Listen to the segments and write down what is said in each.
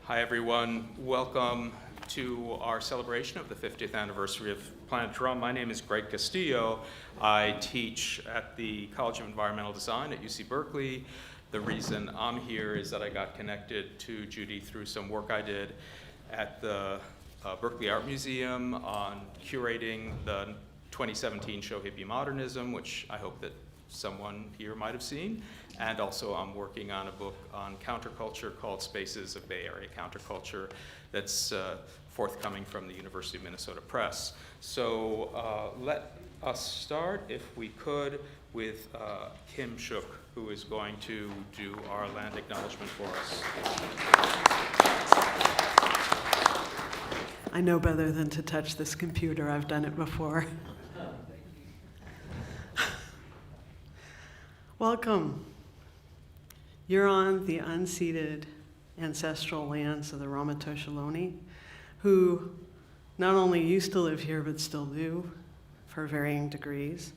Hi, everyone. Welcome to our celebration of the 50th anniversary of Planet Drum. My name is Greg Castillo. I teach at the College of Environmental Design at UC Berkeley. The reason I'm here is that I got connected to Judy through some work I did at the Berkeley Art Museum on curating the 2017 show Hippie Modernism, which I hope that someone here might have seen. And also I'm working on a book on counterculture called Spaces of Bay Area Counterculture that's forthcoming from the University of Minnesota Press. So let us start, if we could, with Kim Shuck, who is going to do our land acknowledgement for us. I know better than to touch this computer. I've done it before. Welcome. You're on the unceded ancestral lands of the Ramaytush Ohlone, who not only used to live here, but still do for varying degrees.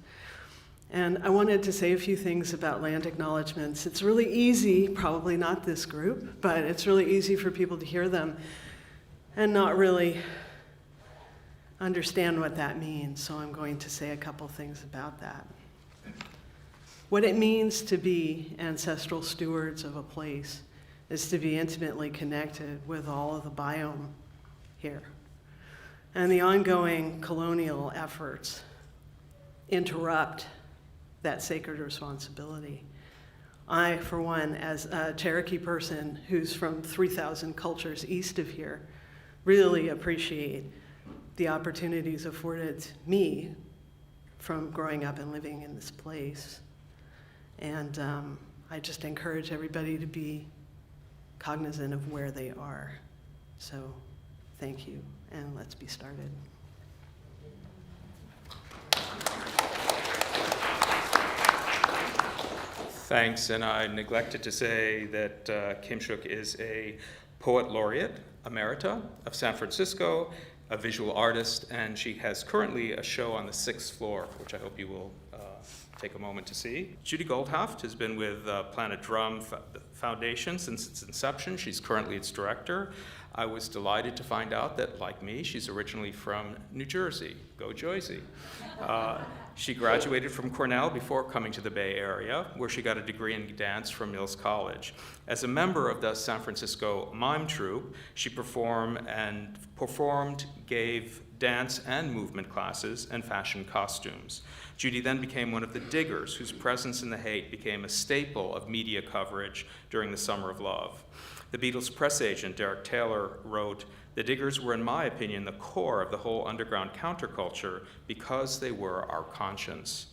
And I wanted to say a few things about land acknowledgements. It's really easy, probably not this group, but it's really easy for people to hear them and not really understand what that means. So I'm going to say a couple things about that. What it means to be ancestral stewards of a place is to be intimately connected with all of the biome here. And the ongoing colonial efforts interrupt that sacred responsibility. I, for one, as a Cherokee person who's from 3,000 cultures east of here, really appreciate the opportunities afforded me from growing up and living in this place. And I just encourage everybody to be cognizant of where they are. So thank you, and let's be started. Thanks, and I neglected to say that Kim Shuck is a poet laureate emerita of San Francisco, a visual artist, and she has currently a show on the 6th floor, which I hope you will take a moment to see. Judy Goldhaft has been with Planet Drum Foundation since its inception. She's currently its director. I was delighted to find out that, like me, she's originally from New Jersey. Go Jersey. She graduated from Cornell before coming to the Bay Area, where she got a degree in dance from Mills College. As a member of the San Francisco Mime Troupe, she performed, gave dance and movement classes, and fashioned costumes. Judy then became one of the Diggers, whose presence in the Haight became a staple of media coverage during the Summer of Love. The Beatles' press agent, Derek Taylor, wrote, "The Diggers were, in my opinion, the core of the whole underground counterculture because they were our conscience."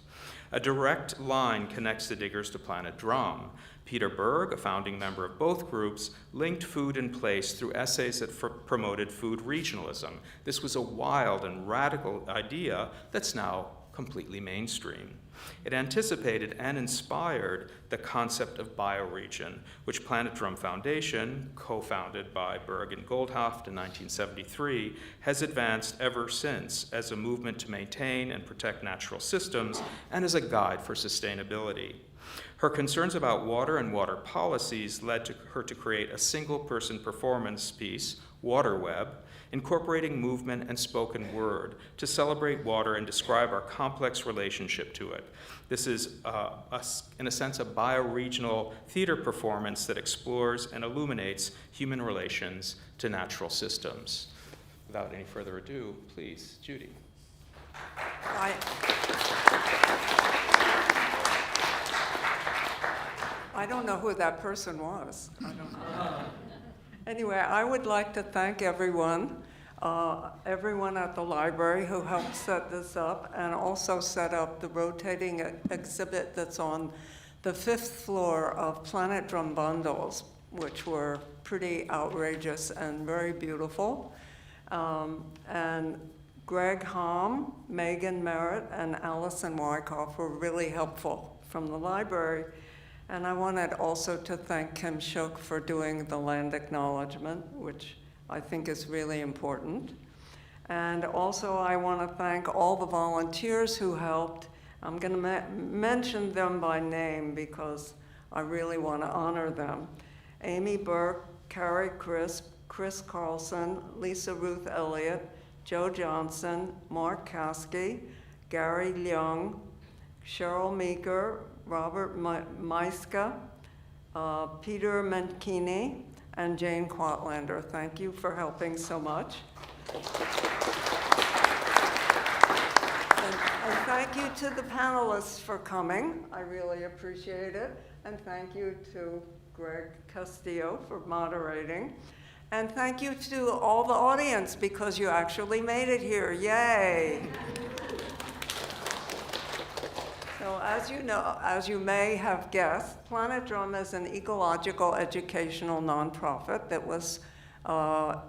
A direct line connects the Diggers to Planet Drum. Peter Berg, a founding member of both groups, linked food and place through essays that promoted food regionalism. This was a wild and radical idea that's now completely mainstream. It anticipated and inspired the concept of bioregion, which Planet Drum Foundation, co-founded by Berg and Goldhaft in 1973, has advanced ever since as a movement to maintain and protect natural systems and as a guide for sustainability. Her concerns about water and water policies led to her to create a single-person performance piece, Water Web, incorporating movement and spoken word to celebrate water and describe our complex relationship to it. This is, in a sense, a bioregional theater performance that explores and illuminates human relations to natural systems. Without any further ado, please, Judy. I don't know who that person was. I don't know. Anyway, I would like to thank everyone at the library who helped set this up and also set up the rotating exhibit that's on the 5th floor of Planet Drum Bundles, which were pretty outrageous and very beautiful. And Greg Hom, Megan Merritt, and Allison Wyckoff were really helpful from the library. And I wanted also to thank Kim Shuck for doing the land acknowledgement, which I think is really important. And also I want to thank all the volunteers who helped. I'm going to mention them by name because I really want to honor them. Amy Burke, Carrie Crisp, Chris Carlson, Lisa Ruth Elliott, Joe Johnson, Mark Kasky, Gary Leung, Cheryl Meeker, Robert Maiska, Peter Menkini, and Jane Quatlander. Thank you for helping so much. And thank you to the panelists for coming. I really appreciate it. And thank you to Greg Castillo for moderating. And thank you to all the audience because you actually made it here. Yay! So as you know, as you may have guessed, Planet Drum is an ecological educational nonprofit that was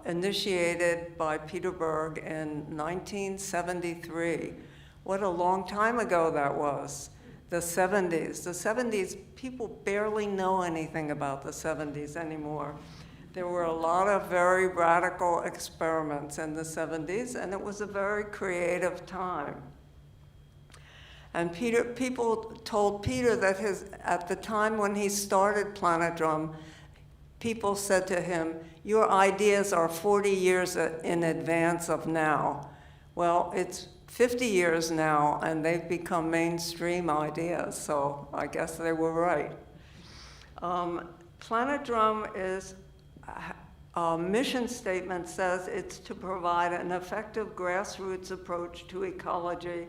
initiated by Peter Berg in 1973. What a long time ago that was. The 70s. The 70s, people barely know anything about the 70s anymore. There were a lot of very radical experiments in the 70s, and it was a very creative time. And people told Peter that at the time when he started Planet Drum, people said to him, "Your ideas are 40 years in advance of now." Well, it's 50 years now, and they've become mainstream ideas, so I guess they were right. Planet Drum is, mission statement says it's to provide an effective grassroots approach to ecology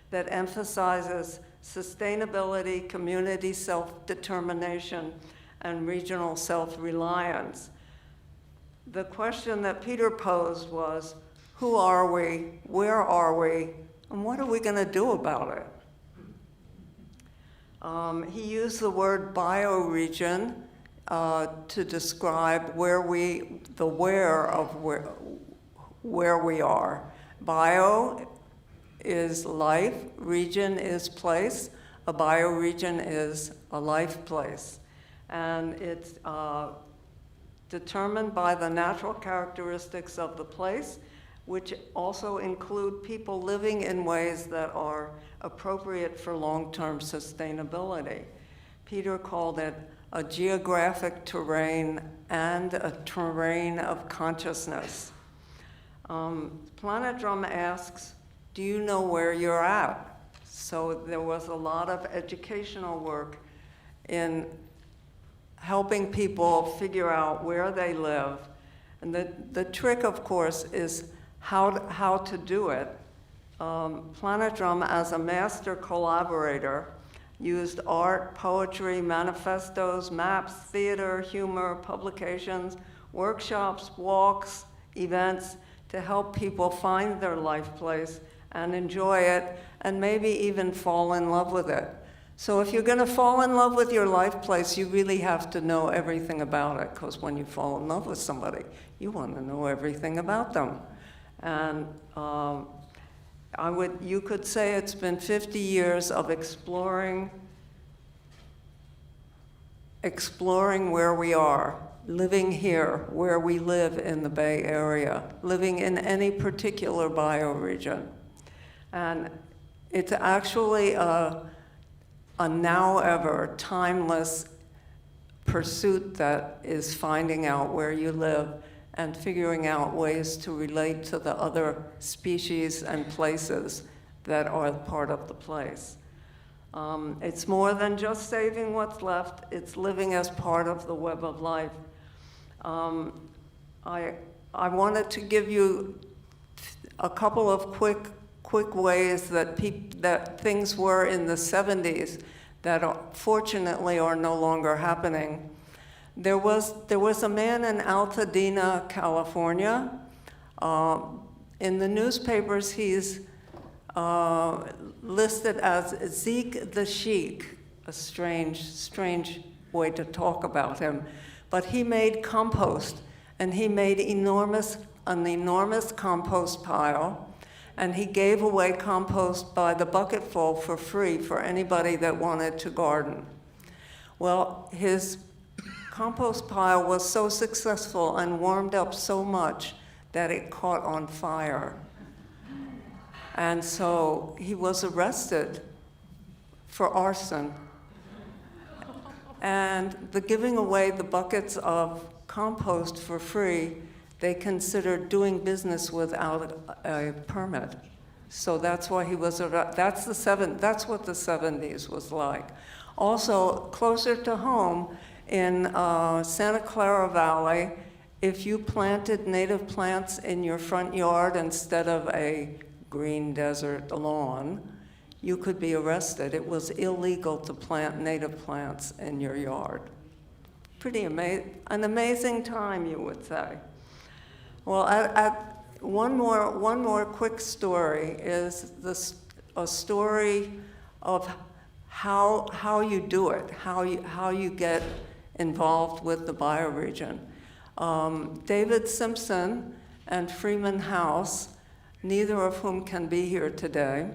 that emphasizes sustainability, community self-determination, and regional self-reliance. The question that Peter posed was, who are we, where are we, and what are we going to do about it? He used the word bioregion to describe where we are. Bio is life, region is place, a bioregion is a life place. And it's determined by the natural characteristics of the place, which also include people living in ways that are appropriate for long-term sustainability. Peter called it a geographic terrain and a terrain of consciousness. Planet Drum asks, do you know where you're at? So there was a lot of educational work in helping people figure out where they live. And the trick, of course, is how to do it. Planet Drum, as a master collaborator, used art, poetry, manifestos, maps, theater, humor, publications, workshops, walks, events to help people find their life place and enjoy it, and maybe even fall in love with it. So if you're going to fall in love with your life place, you really have to know everything about it, because when you fall in love with somebody, you want to know everything about them. And you could say it's been 50 years of exploring where we are, living here, where we live in the Bay Area, living in any particular bioregion. And it's actually a now-ever, timeless pursuit that is finding out where you live and figuring out ways to relate to the other species and places that are part of the place. It's more than just saving what's left, it's living as part of the web of life. I wanted to give you a couple of quick ways that things were in the 70s that fortunately are no longer happening. There was a man in Altadena, California. In the newspapers, he's listed as Zeke the Chic, a strange way to talk about him. But he made compost, and he made an enormous compost pile, and he gave away compost by the bucketful for free for anybody that wanted to garden. Well, his compost pile was so successful and warmed up so much that it caught on fire. And so he was arrested for arson. And the giving away the buckets of compost for free they considered doing business without a permit. So that's why he was that's what the 70s was like. Also, closer to home, in Santa Clara Valley, if you planted native plants in your front yard instead of a green desert lawn, you could be arrested. It was illegal to plant native plants in your yard. Pretty an amazing time, you would say. Well, one more quick story is a story of how you do it, how you get involved with the bioregion. David Simpson and Freeman House, neither of whom can be here today,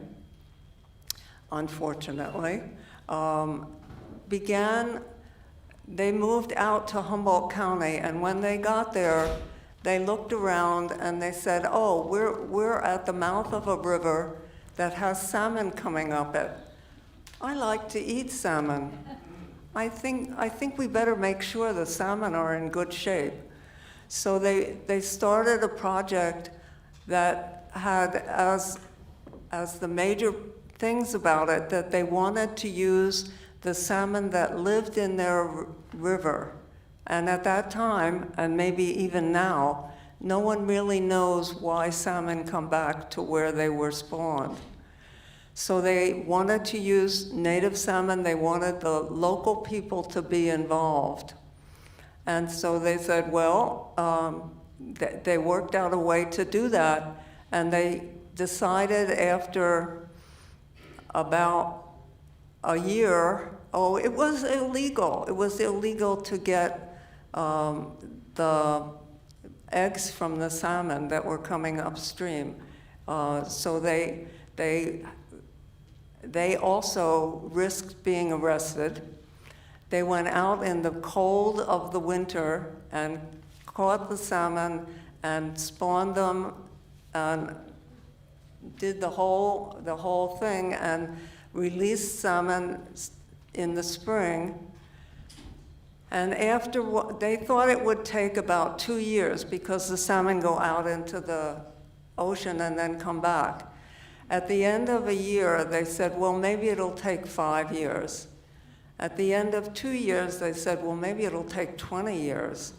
unfortunately, they moved out to Humboldt County, and when they got there, they looked around and they said, oh, we're at the mouth of a river that has salmon coming up it. I like to eat salmon. I think we better make sure the salmon are in good shape. So they started a project that had as the major things about it that they wanted to use the salmon that lived in their river. And at that time, and maybe even now, no one really knows why salmon come back to where they were spawned. So they wanted to use native salmon. They wanted the local people to be involved. And so they said, well, they worked out a way to do that. And they decided after about a year, it was illegal. It was illegal to get the eggs from the salmon that were coming upstream. So they also risked being arrested. They went out in the cold of the winter and caught the salmon and spawned them and did the whole thing and released salmon in the spring. And they thought it would take about 2 years because the salmon go out into the ocean and then come back. At the end of a year, they said, well, maybe it'll take 5 years. At the end of 2 years, they said, well, maybe it'll take 20 years.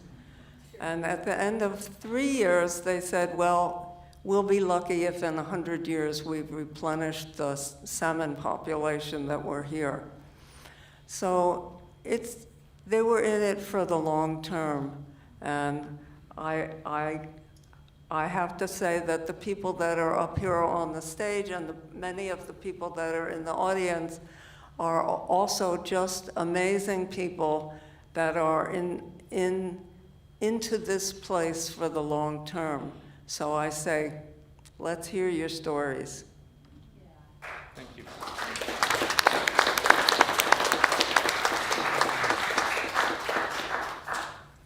And at the end of 3 years, they said, well, we'll be lucky if in 100 years we've replenished the salmon population that were here. So they were in it for the long term. And I have to say that the people that are up here on the stage and many of the people that are in the audience are also just amazing people that are into this place for the long term. So I say, let's hear your stories. Thank you.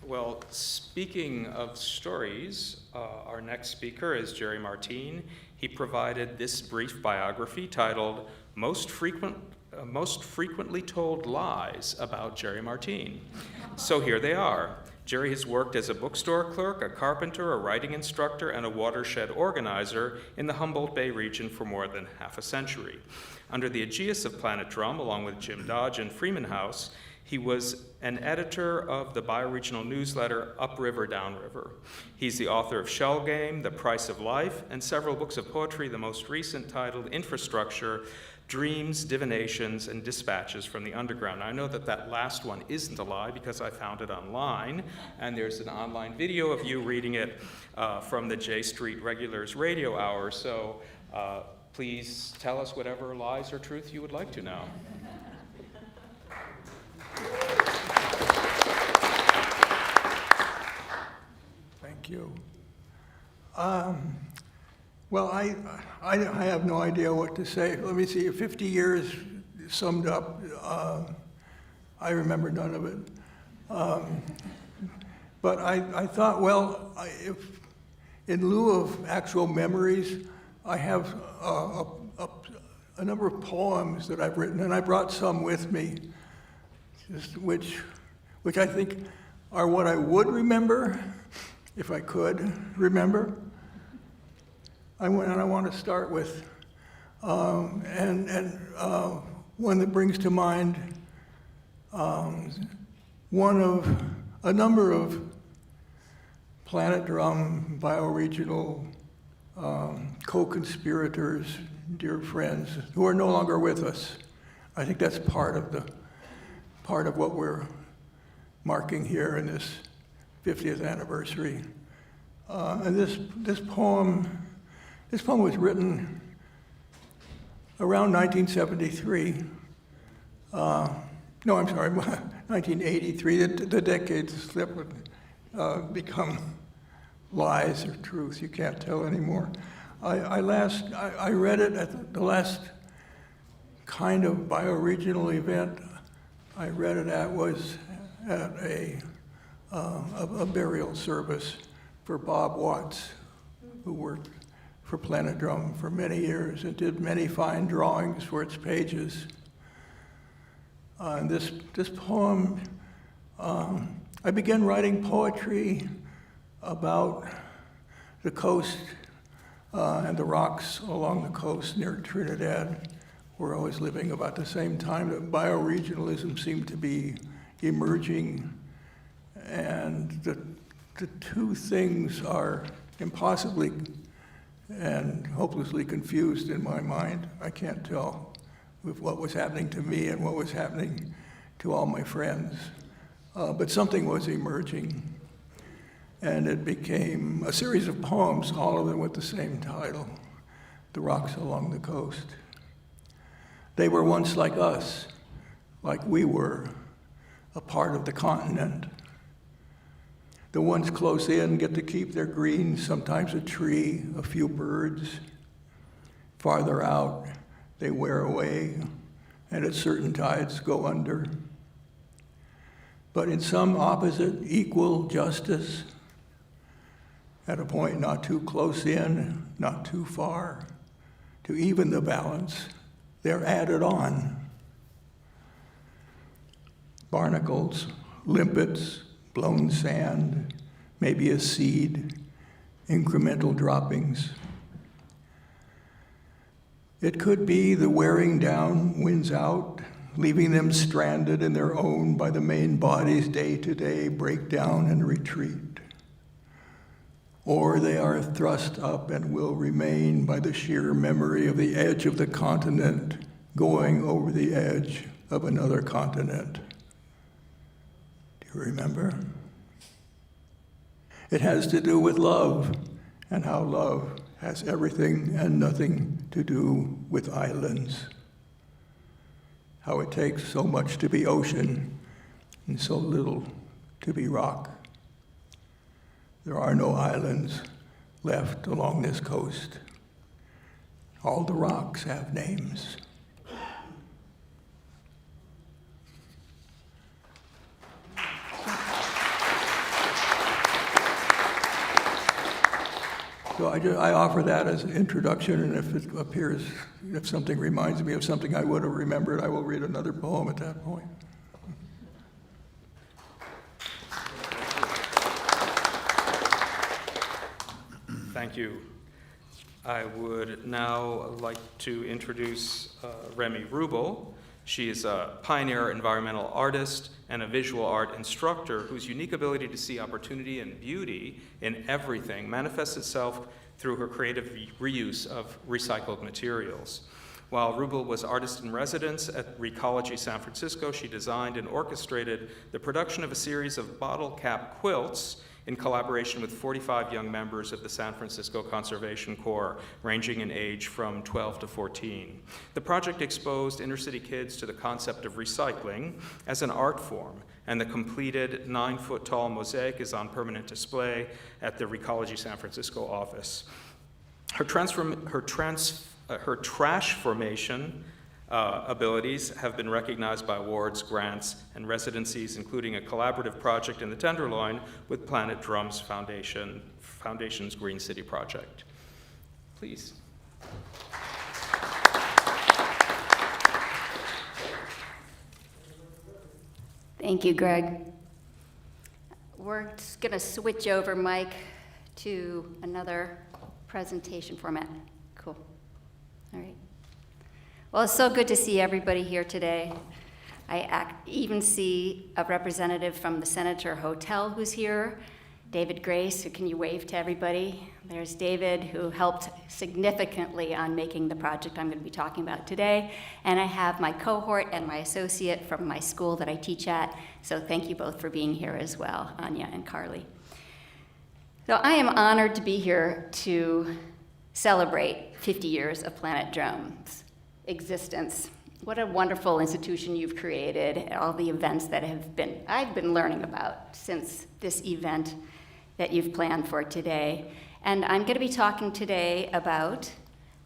Well, speaking of stories, our next speaker is Jerry Martien. He provided this brief biography titled Most Frequently Told Lies About Jerry Martien. So here they are. Jerry has worked as a bookstore clerk, a carpenter, a writing instructor, and a watershed organizer in the Humboldt Bay region for more than half a century. Under the aegis of Planet Drum, along with Jim Dodge and Freeman House, he was an editor of the bioregional newsletter Upriver, Downriver. He's the author of Shell Game, The Price of Life, and several books of poetry, the most recent titled Infrastructure, Dreams, Divinations, and Dispatches from the Underground. I know that last one isn't a lie because I found it online, and there's an online video of you reading it from the J Street Regulars radio hour, so please tell us whatever lies or truth you would like to know. Thank you. Well, I have no idea what to say. Let me see, 50 years summed up. I remember none of it. But I thought, well, if in lieu of actual memories, I have a number of poems that I've written, and I brought some with me, which I think are what I would remember if I could remember. I want to start with, one that brings to mind one of a number of Planet Drum bioregional co-conspirators, dear friends, who are no longer with us. I think that's part of what we're marking here in this 50th anniversary. And this poem was written around 1973. No, I'm sorry, 1983. The decades slip and become lies or truth. You can't tell anymore. I read it at the last kind of bioregional event I read it at was at a burial service for Bob Watts, who worked for Planet Drum for many years and did many fine drawings for its pages. And this poem, I began writing poetry about the coast and the rocks along the coast near Trinidad, where I was living about the same time that bioregionalism seemed to be emerging. And the two things are impossibly and hopelessly confused in my mind. I can't tell with what was happening to me and what was happening to all my friends. But something was emerging. And it became a series of poems, all of them with the same title, The Rocks Along the Coast. They were once like us, like we were, a part of the continent. The ones close in get to keep their green, sometimes a tree, a few birds. Farther out, they wear away, and at certain tides go under. But in some opposite, equal justice, at a point not too close in, not too far, to even the balance, they're added on. Barnacles, limpets, blown sand, maybe a seed, incremental droppings. It could be the wearing down wins out, leaving them stranded in their own by the main body's day-to-day breakdown and retreat. Or they are thrust up and will remain by the sheer memory of the edge of the continent going over the edge of another continent. Do you remember? It has to do with love and how love has everything and nothing to do with islands. How it takes so much to be ocean and so little to be rock. There are no islands left along this coast. All the rocks have names. So I offer that as an introduction, and if it appears, if something reminds me of something I would have remembered, I will read another poem at that point. Thank you. I would now like to introduce Remi Rubel. She is a pioneer environmental artist and a visual art instructor whose unique ability to see opportunity and beauty in everything manifests itself through her creative reuse of recycled materials. While Rubel was artist in residence at Recology San Francisco, she designed and orchestrated the production of a series of bottle cap quilts in collaboration with 45 young members of the San Francisco Conservation Corps, ranging in age from 12 to 14. The project exposed inner-city kids to the concept of recycling as an art form, and the completed 9-foot-tall mosaic is on permanent display at the Recology San Francisco office. Her trash formation abilities have been recognized by awards, grants, and residencies, including a collaborative project in the Tenderloin with Planet Drum's Foundation's Green City Project. Please. Thank you, Greg. we're just going to switch over, Mike, to another presentation format. Cool. All right. Well, it's so good to see everybody here today. I even see a representative from the Senator Hotel who's here, David Grace, who can you wave to everybody? There's David, who helped significantly on making the project I'm going to be talking about today. And I have my cohort and my associate from my school that I teach at. So thank you both for being here as well, Anya and Carly. So I am honored to be here to celebrate 50 years of Planet Drone's existence. What a wonderful institution you've created, all the events that I've been learning about since this event that you've planned for today. And I'm going to be talking today about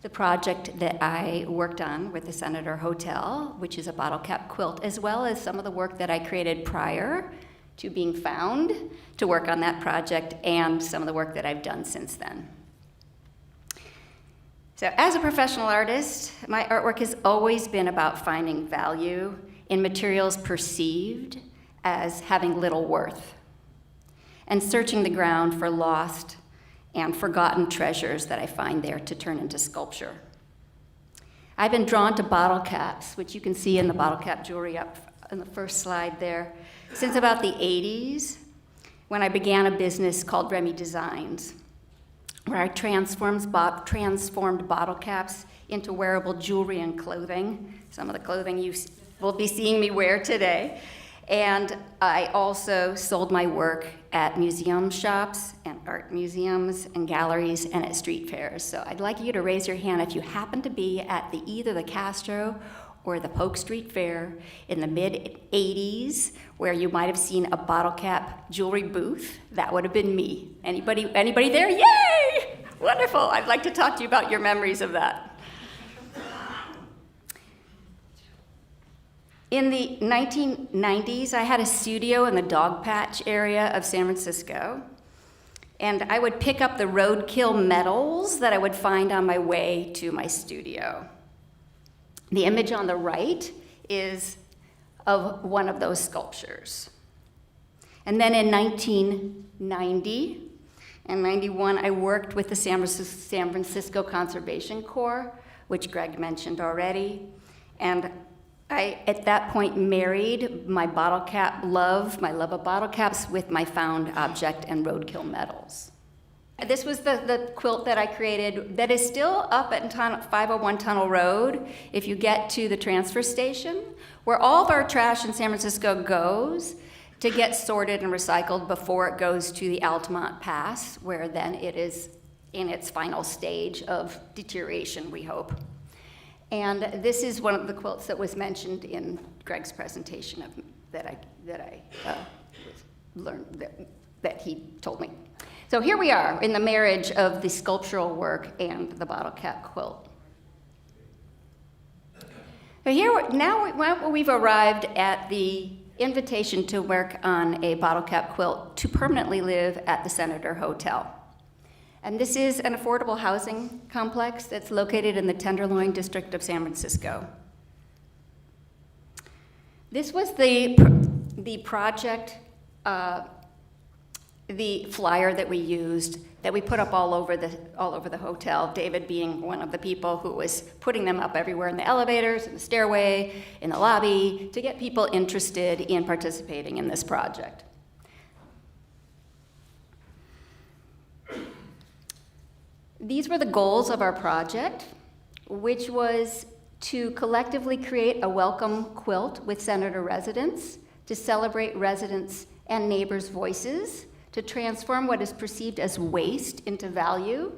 the project that I worked on with the Senator Hotel, which is a bottle cap quilt, as well as some of the work that I created prior to being found to work on that project, and some of the work that I've done since then. So as a professional artist, my artwork has always been about finding value in materials perceived as having little worth, and searching the ground for lost and forgotten treasures that I find there to turn into sculpture. I've been drawn to bottle caps, which you can see in the bottle cap jewelry up in the first slide there, since about the 80s, when I began a business called Remi Designs, where I transformed bottle caps into wearable jewelry and clothing, some of the clothing you will be seeing me wear today. And I also sold my work at museum shops and art museums and galleries and at street fairs. So I'd like you to raise your hand if you happen to be at either the Castro or the Polk Street Fair in the mid-'80s, where you might have seen a bottle cap jewelry booth. That would have been me. Anybody there? Yay! Wonderful. I'd like to talk to you about your memories of that. In the 1990s, I had a studio in the Dogpatch area of San Francisco, and I would pick up the roadkill metals that I would find on my way to my studio. The image on the right is of one of those sculptures. And then in 1990 and 91, I worked with the San Francisco Conservation Corps, which Greg mentioned already, and I, at that point, married my love of bottle caps with my found object and roadkill metals. This was the quilt that I created that is still up at 501 Tunnel Road if you get to the transfer station, where all of our trash in San Francisco goes to get sorted and recycled before it goes to the Altamont Pass, where then it is in its final stage of deterioration, we hope. And this is one of the quilts that was mentioned in Greg's presentation that I learned that he told me. So here we are in the marriage of the sculptural work and the bottle cap quilt. Now we've arrived at the invitation to work on a bottle cap quilt to permanently live at the Senator Hotel. And this is an affordable housing complex that's located in the Tenderloin district of San Francisco. This was the project, the flyer that we used, that we put up all over the hotel, David being one of the people who was putting them up everywhere in the elevators, in the stairway, in the lobby, to get people interested in participating in this project. These were the goals of our project, which was to collectively create a welcome quilt with Senator residents, to celebrate residents' and neighbors' voices, to transform what is perceived as waste into value,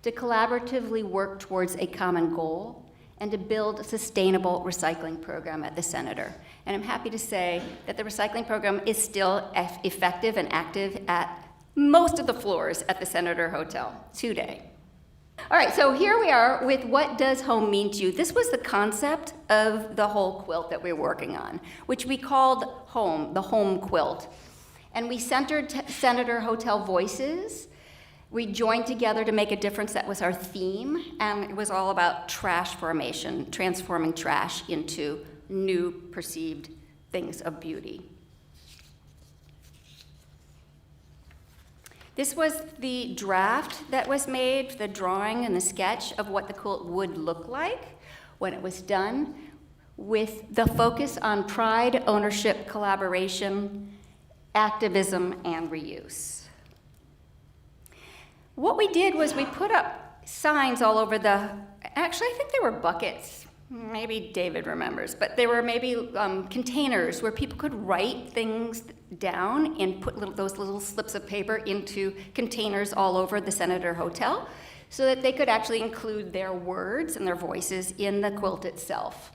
to collaboratively work towards a common goal, and to build a sustainable recycling program at the Senator. And I'm happy to say that the recycling program is still effective and active at most of the floors at the Senator Hotel today. All right, so here we are with what does home mean to you? This was the concept of the whole quilt that we were working on, which we called home, the home quilt. And we centered Senator Hotel voices. We joined together to make a difference. That was our theme, and it was all about trash formation, transforming trash into new perceived things of beauty. This was the draft that was made, the drawing and the sketch of what the quilt would look like when it was done, with the focus on pride, ownership, collaboration, activism, and reuse. What we did was we put up signs all over actually I think they were buckets, maybe David remembers, but there were maybe containers where people could write things down and put those little slips of paper into containers all over the Senator Hotel so that they could actually include their words and their voices in the quilt itself.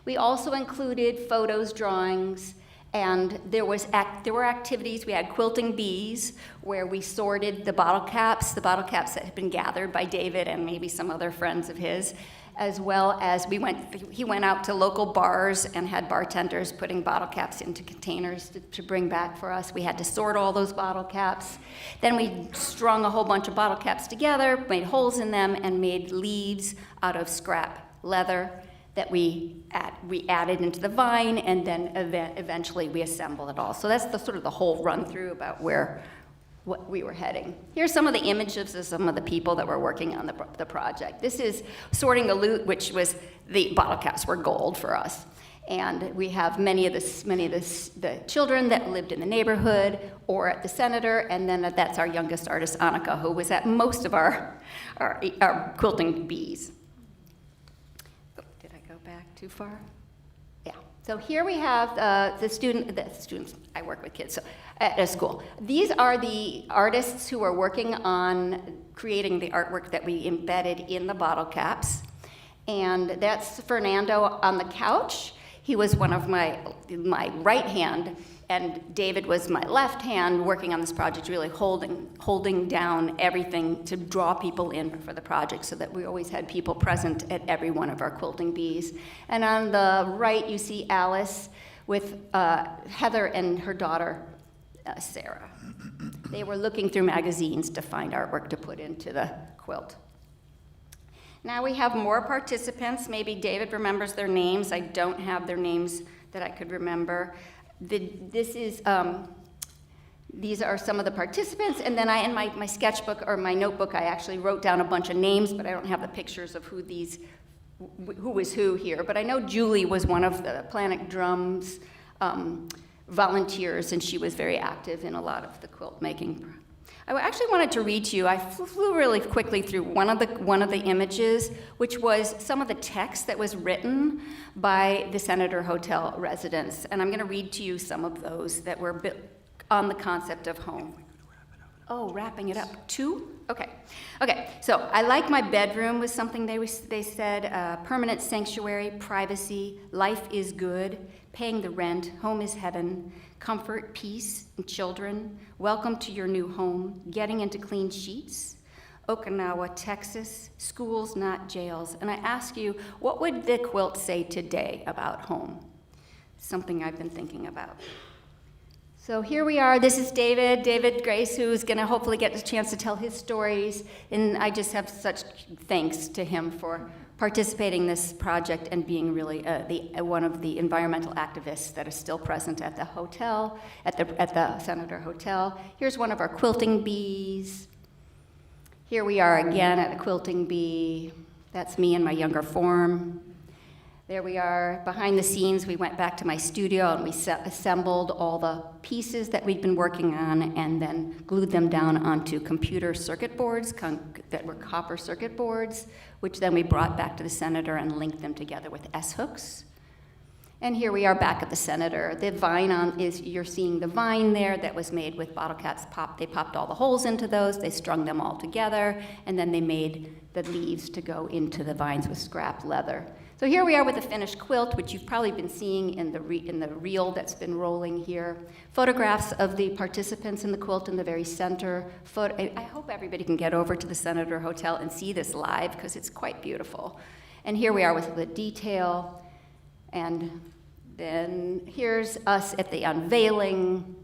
We also included photos, drawings, and there were activities. We had quilting bees where we sorted the bottle caps that had been gathered by David and maybe some other friends of his, as well as he went out to local bars and had bartenders putting bottle caps into containers to bring back for us. We had to sort all those bottle caps. Then we strung a whole bunch of bottle caps together, made holes in them, and made leaves out of scrap leather that we added into the vine, and then eventually we assembled it all. So that's the sort of the whole run through about what we were heading. Here's some of the images of some of the people that were working on the project. This is sorting the loot, which was the bottle caps were gold for us. And we have many of the children that lived in the neighborhood or at the Senator, and then that's our youngest artist, Annika, who was at most of our quilting bees. Too far? Yeah. So here we have the students, I work with kids at a school. These are the artists who are working on creating the artwork that we embedded in the bottle caps. And that's Fernando on the couch. He was one of my right hand, and David was my left hand working on this project, really holding down everything to draw people in for the project so that we always had people present at every one of our quilting bees. And on the right, you see Alice with Heather and her daughter, Sarah. They were looking through magazines to find artwork to put into the quilt. Now we have more participants. Maybe David remembers their names. I don't have their names that I could remember. These are some of the participants, and then in my sketchbook or my notebook, I actually wrote down a bunch of names, but I don't have the pictures of who was who here. But I know Julie was one of the Planet Drums volunteers, and she was very active in a lot of the quilt making. I actually wanted to read to you. I flew really quickly through one of the images, which was some of the text that was written by the Senator Hotel residents, and I'm going to read to you some of those that were on the concept of home. Oh, wrapping it up. 2? Okay. So I like my bedroom was something they said. Permanent sanctuary, privacy, life is good, paying the rent, home is heaven, comfort, peace, and children, welcome to your new home, getting into clean sheets, Okinawa, Texas, schools, not jails. And I ask you, what would the quilt say today about home? Something I've been thinking about. So here we are. This is David Grace, who's going to hopefully get a chance to tell his stories. And I just have such thanks to him for participating in this project and being really one of the environmental activists that is still present at the hotel, at the Senator Hotel. Here's one of our quilting bees. Here we are again at a quilting bee. That's me in my younger form. There we are behind the scenes. We went back to my studio and we assembled all the pieces that we'd been working on and then glued them down onto computer circuit boards that were copper circuit boards, which then we brought back to the Senator and linked them together with S-hooks. And here we are back at the Senator. The vine you're seeing the vine there that was made with bottle caps. They popped all the holes into those, they strung them all together, and then they made the leaves to go into the vines with scrap leather. So here we are with a finished quilt, which you've probably been seeing in the reel that's been rolling here. Photographs of the participants in the quilt in the very center. I hope everybody can get over to the Senator Hotel and see this live, because it's quite beautiful. And here we are with the detail. And then here's us at the unveiling.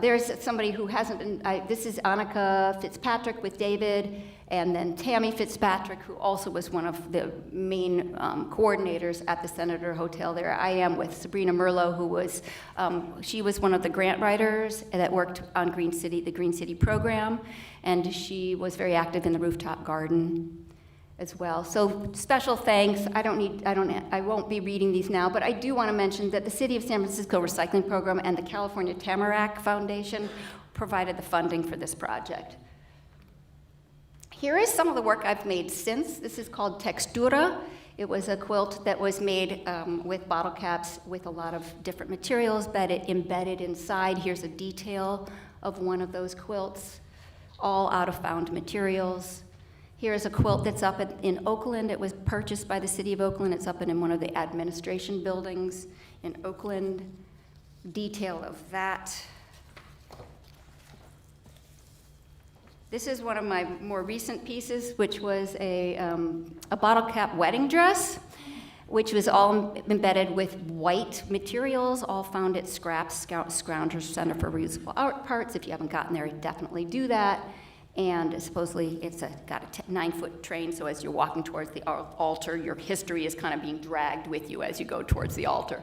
There's somebody who hasn't been, this is Annika Fitzpatrick with David, and then Tammy Fitzpatrick, who also was one of the main coordinators at the Senator Hotel there. I am with Sabrina Merlot, who was, she was one of the grant writers that worked on the Green City program, and she was very active in the rooftop garden as well. So special thanks. I won't be reading these now, but I do want to mention that the City of San Francisco Recycling Program and the California Tamarack Foundation provided the funding for this project. Here is some of the work I've made since. This is called Textura. It was a quilt that was made with bottle caps with a lot of different materials that it embedded inside. Here's a detail of one of those quilts, all out of found materials. Here's a quilt that's up in Oakland. It was purchased by the City of Oakland. It's up in one of the administration buildings in Oakland. Detail of that. This is one of my more recent pieces, which was a bottle cap wedding dress, which was all embedded with white materials, all found at Scraps Scroungers Center for Reusable Art Parts. If you haven't gotten there, definitely do that. And supposedly it's got a 9-foot train, so as you're walking towards the altar, your history is kind of being dragged with you as you go towards the altar.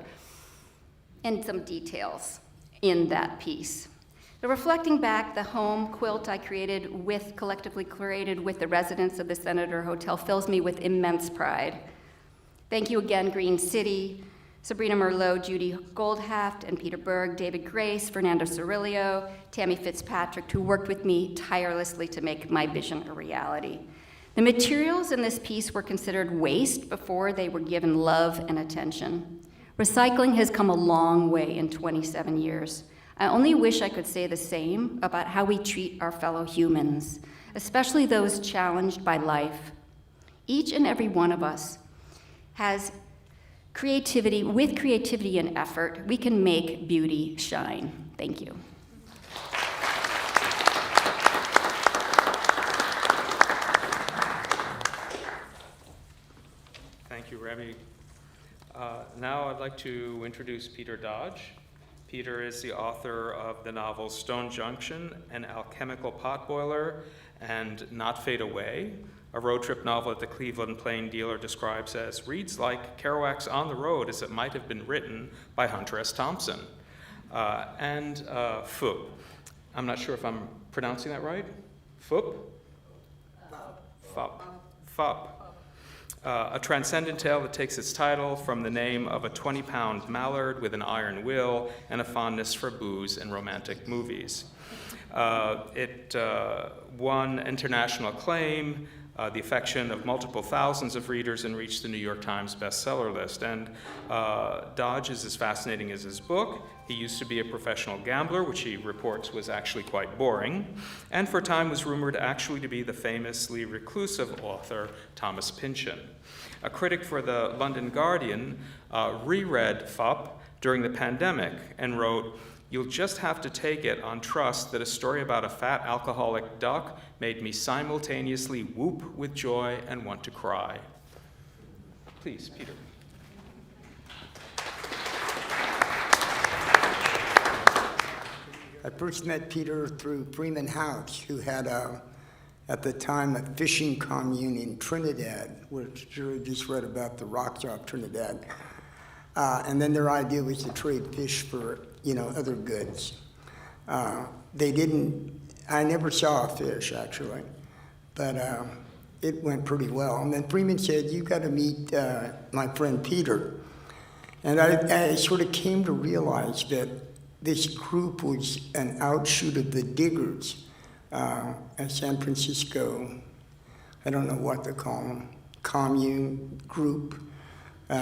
And some details in that piece. The reflecting back, the home quilt I collectively created with the residents of the Senator Hotel fills me with immense pride. Thank you again, Green City, Sabrina Merlot, Judy Goldhaft, and Peter Berg, David Grace, Fernando Cirillo, Tammy Fitzpatrick, who worked with me tirelessly to make my vision a reality. The materials in this piece were considered waste before they were given love and attention. Recycling has come a long way in 27 years. I only wish I could say the same about how we treat our fellow humans, especially those challenged by life. Each and every one of us has creativity. With creativity and effort, we can make beauty shine. Thank you. Thank you, Remi. Now I'd like to introduce Peter Dodge. Peter is the author of the novels Stone Junction, An Alchemical Potboiler, and Not Fade Away, a road trip novel that the Cleveland Plain Dealer describes as reads like Kerouac's On the Road as it might have been written by Hunter S. Thompson. And Foop. I'm not sure if I'm pronouncing that right. Foop? Fop. Fop. A transcendent tale that takes its title from the name of a 20-pound mallard with an iron will and a fondness for booze and romantic movies. It won international acclaim, the affection of multiple thousands of readers, and reached the New York Times bestseller list. And Dodge is as fascinating as his book. He used to be a professional gambler, which he reports was actually quite boring, and for a time was rumored actually to be the famously reclusive author Thomas Pynchon. A critic for the London Guardian reread Fop during the pandemic and wrote, "You'll just have to take it on trust that a story about a fat alcoholic duck made me simultaneously whoop with joy and want to cry." Please, Peter. I first met Peter through Freeman House, who had at the time a fishing commune in Trinidad, which Jerry just read about the rocks off Trinidad. And then their idea was to trade fish for, other goods. I never saw a fish actually, but it went pretty well. And then Freeman said, "You got to meet my friend Peter." And I sort of came to realize that this group was an outshoot of the Diggers, a San Francisco, I don't know what to call them, commune group,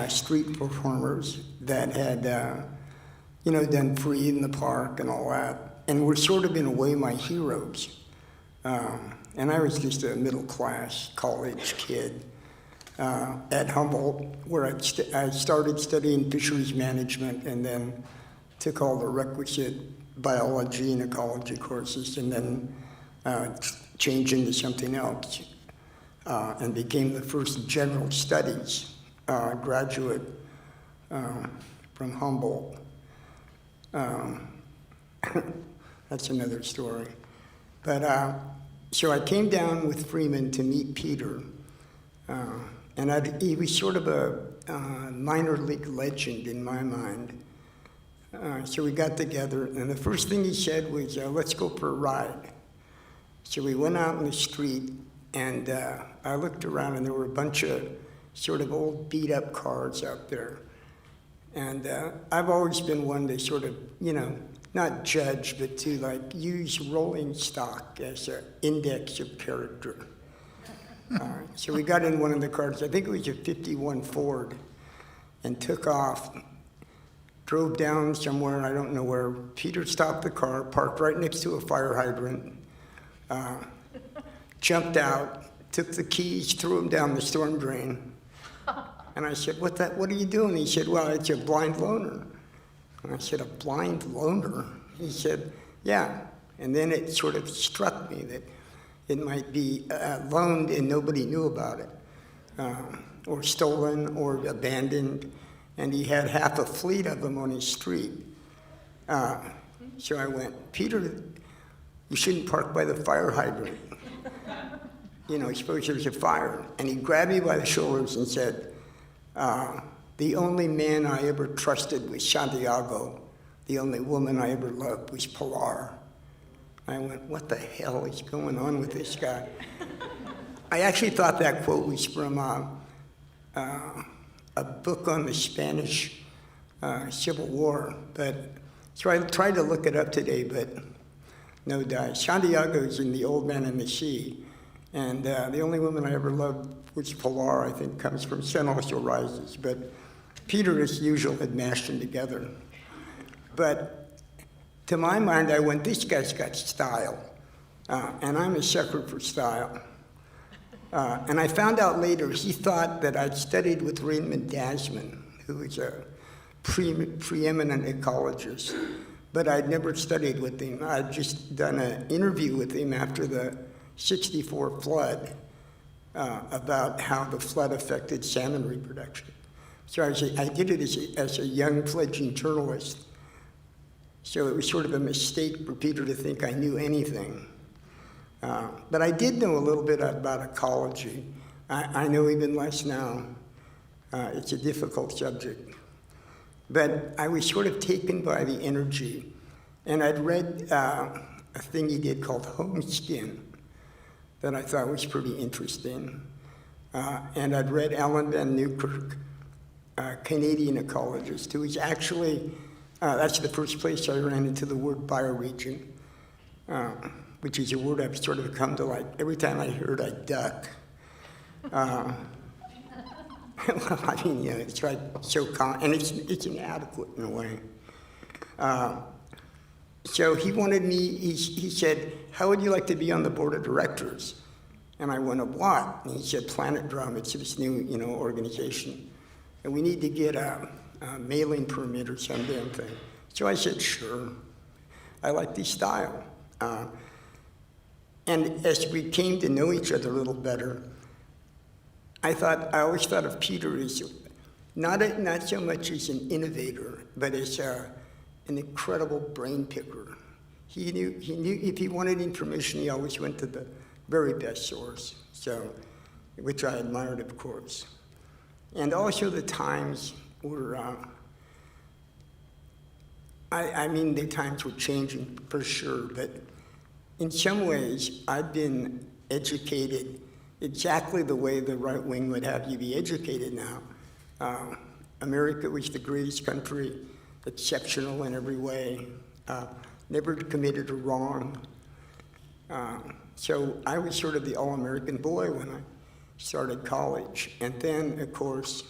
street performers that had, done Free in the Park and all that, and were sort of in a way my heroes. And I was just a middle-class college kid at Humboldt, where I started studying fisheries management and then took all the requisite biology and ecology courses, and then changed into something else, and became the first general studies graduate from Humboldt. That's another story. But so I came down with Freeman to meet Peter, and he was sort of a minor league legend in my mind. So we got together, and the first thing he said was, let's go for a ride. So we went out in the street, and I looked around, and there were a bunch of sort of old beat-up cars out there. And I've always been one to sort of, not judge, but to like use rolling stock as an index of character. So we got in one of the cars, I think it was a 51 Ford, and took off, drove down somewhere, I don't know where. Peter stopped the car, parked right next to a fire hydrant, jumped out, took the keys, threw them down the storm drain. And I said, what are you doing? He said, well, it's a blind loaner. And I said, a blind loaner? He said, yeah. And then it sort of struck me that it might be loaned and nobody knew about it, or stolen or abandoned. And he had half a fleet of them on his street. So I went, Peter, you shouldn't park by the fire hydrant. Suppose there's a fire. And he grabbed me by the shoulders and said, the only man I ever trusted was Santiago. The only woman I ever loved was Pilar. I went, what the hell is going on with this guy? I actually thought that quote was from a book on the Spanish Civil War, so I tried to look it up today, but no dice. Santiago's in The Old Man and the Sea, and the only woman I ever loved was Pilar, I think, comes from Sun Also Rises, but Peter, as usual, had mashed them together. But to my mind, I went, this guy's got style, and I'm a sucker for style. And I found out later he thought that I'd studied with Raymond Dasman, who was a preeminent ecologist, but I'd never studied with him. I'd just done an interview with him after the '64 flood about how the flood affected salmon reproduction. So I did it as a young fledgling journalist. So it was sort of a mistake for Peter to think I knew anything. But I did know a little bit about ecology. I know even less now. It's a difficult subject. But I was sort of taken by the energy. And I'd read a thing he did called Homeskin that I thought was pretty interesting. And I'd read Alan Van Newkirk, a Canadian ecologist, who was actually, that's the first place I ran into the word bioregion, which is a word I've sort of come to like, every time I hear it, I duck. Well, I mean, it's like so common, and it's inadequate in a way. So he wanted me, he said, how would you like to be on the board of directors? And I went, of what? And he said, Planet Drum, it's this new, organization. And we need to get a mailing permit or some damn thing. So I said, sure. I like the style. And as we came to know each other a little better, I always thought of Peter as not so much as an innovator, but as an incredible brain picker. He knew if he wanted information, he always went to the very best source, which I admired, of course. And also the times were, the times were changing for sure, but in some ways, I've been educated exactly the way the right wing would have you be educated now. America was the greatest country, exceptional in every way, never committed a wrong. So I was sort of the all-American boy when I started college. And then, of course,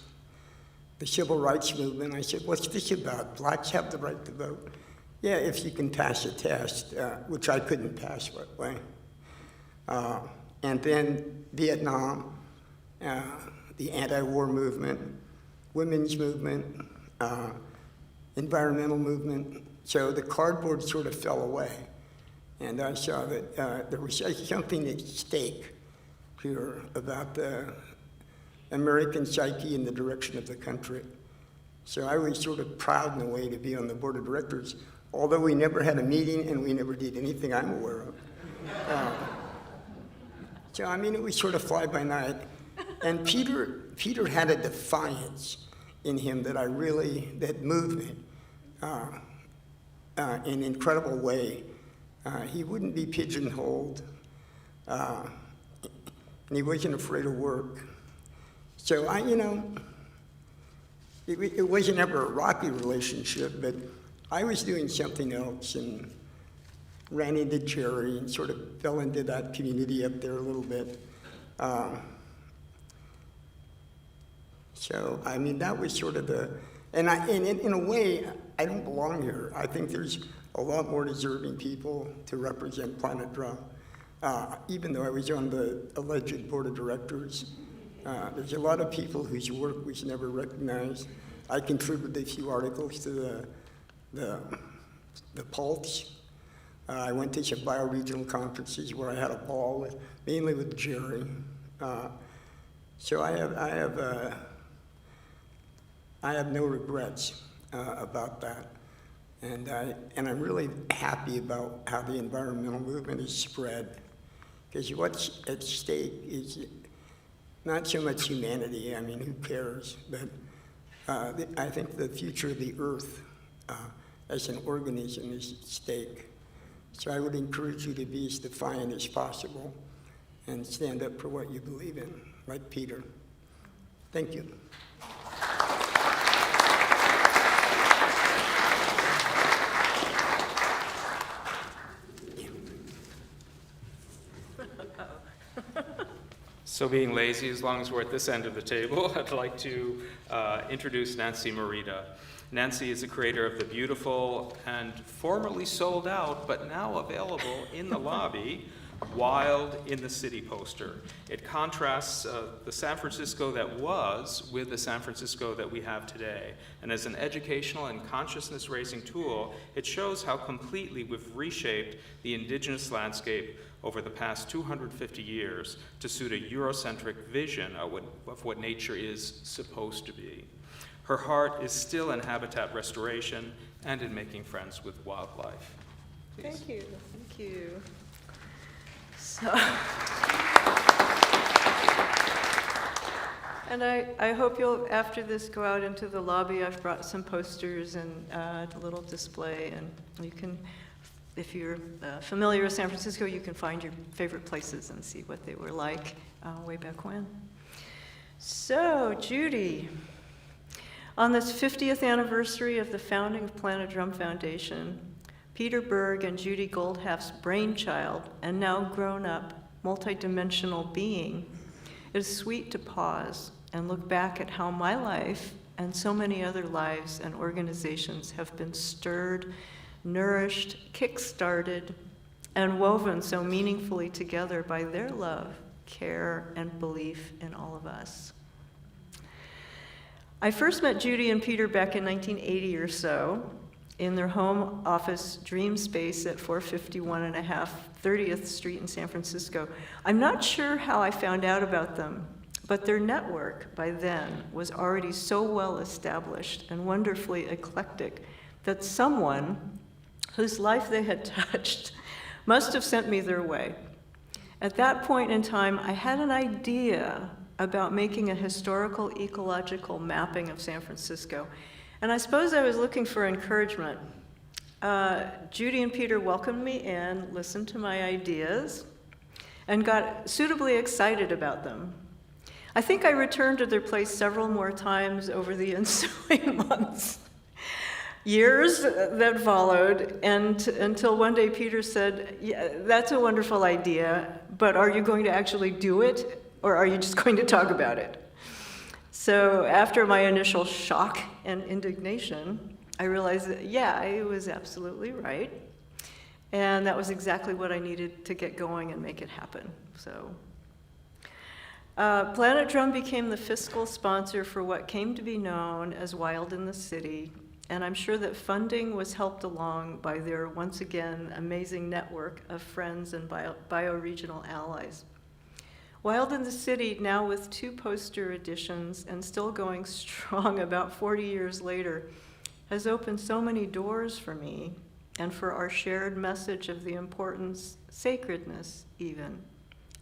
the civil rights movement, I said, what's this about? Blacks have the right to vote. Yeah, if you can pass a test, which I couldn't pass, by the way. And then Vietnam, the anti-war movement, women's movement, environmental movement. So the cardboard sort of fell away. And I saw that there was something at stake here about the American psyche and the direction of the country. So I was sort of proud in a way to be on the board of directors, although we never had a meeting and we never did anything I'm aware of. So, I mean, it was sort of fly by night. And Peter had a defiance in him that moved me in an incredible way. He wouldn't be pigeonholed, and he wasn't afraid of work. So it wasn't ever a rocky relationship, but I was doing something else and ran into Jerry and sort of fell into that community up there a little bit. So, I mean, that was sort of and in a way, I don't belong here. I think there's a lot more deserving people to represent Planet Drum. Even though I was on the alleged board of directors, there's a lot of people whose work was never recognized. I contributed a few articles to the Pulse. I went to some bioregional conferences where I had a ball, mainly with Jerry. So I have no regrets about that, and I'm really happy about how the environmental movement is spread, because what's at stake is not so much humanity. I mean, who cares? But I think the future of the Earth as an organism is at stake. So I would encourage you to be as defiant as possible and stand up for what you believe in, like Peter. Thank you. So being lazy, as long as we're at this end of the table, I'd like to introduce Nancy Morita. Nancy is the creator of the beautiful and formerly sold out, but now available in the lobby, Wild in the City poster. It contrasts the San Francisco that was with the San Francisco that we have today. And as an educational and consciousness-raising tool, it shows how completely we've reshaped the indigenous landscape over the past 250 years to suit a Eurocentric vision of what nature is supposed to be. Her heart is still in habitat restoration and in making friends with wildlife. Please. Thank you. So, and I hope you'll, after this, go out into the lobby. I've brought some posters and a little display, and you can, if you're familiar with San Francisco, you can find your favorite places and see what they were like way back when. So, Judy, on this 50th anniversary of the founding of Planet Drum Foundation, Peter Berg and Judy Goldhaft's brainchild and now grown-up, multidimensional being, it is sweet to pause and look back at how my life and so many other lives and organizations have been stirred, nourished, kick-started, and woven so meaningfully together by their love, care, and belief in all of us. I first met Judy and Peter back in 1980 or so in their home office dream space at 451.5 30th Street in San Francisco. I'm not sure how I found out about them, but their network by then was already so well established and wonderfully eclectic that someone whose life they had touched must have sent me their way. At that point in time, I had an idea about making a historical ecological mapping of San Francisco. And I suppose I was looking for encouragement. Judy and Peter welcomed me in, listened to my ideas, and got suitably excited about them. I think I returned to their place several more times over the ensuing months, years that followed, and until one day Peter said, "Yeah, that's a wonderful idea, but are you going to actually do it? Or are you just going to talk about it?" So after my initial shock and indignation, I realized that, yeah, I was absolutely right. And that was exactly what I needed to get going and make it happen. So Planet Drum became the fiscal sponsor for what came to be known as Wild in the City. And I'm sure that funding was helped along by their, once again, amazing network of friends and bioregional allies. Wild in the City, now with 2 poster editions and still going strong about 40 years later, has opened so many doors for me and for our shared message of the importance, sacredness even,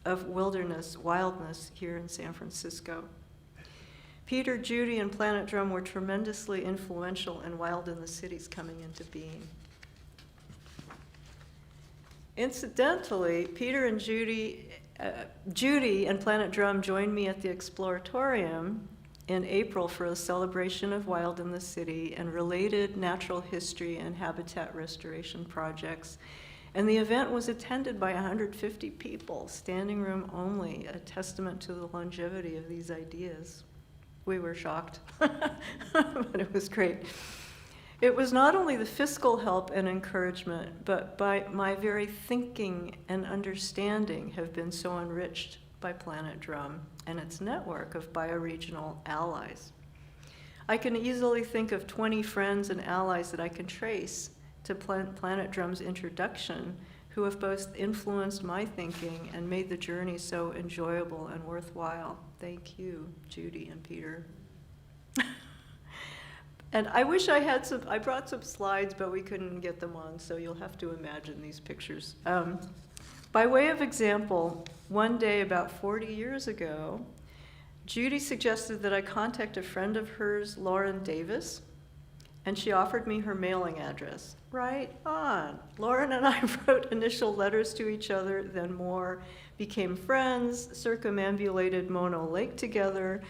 of wilderness, wildness here in San Francisco. Peter, Judy, and Planet Drum were tremendously influential in Wild in the City's coming into being. Incidentally, Peter and Judy and Planet Drum joined me at the Exploratorium in April for a celebration of Wild in the City and related natural history and habitat restoration projects. And the event was attended by 150 people, standing room only, a testament to the longevity of these ideas. We were shocked, but it was great. It was not only the fiscal help and encouragement, but by my very thinking and understanding have been so enriched by Planet Drum and its network of bioregional allies. I can easily think of 20 friends and allies that I can trace to Planet Drum's introduction, who have both influenced my thinking and made the journey so enjoyable and worthwhile. Thank you, Judy and Peter. And I wish I had I brought some slides, but we couldn't get them on, so you'll have to imagine these pictures. By way of example, one day about 40 years ago, Judy suggested that I contact a friend of hers, Lauren Davis, and she offered me her mailing address. Right on. Lauren and I wrote initial letters to each other, then more, became friends, circumambulated Mono Lake together,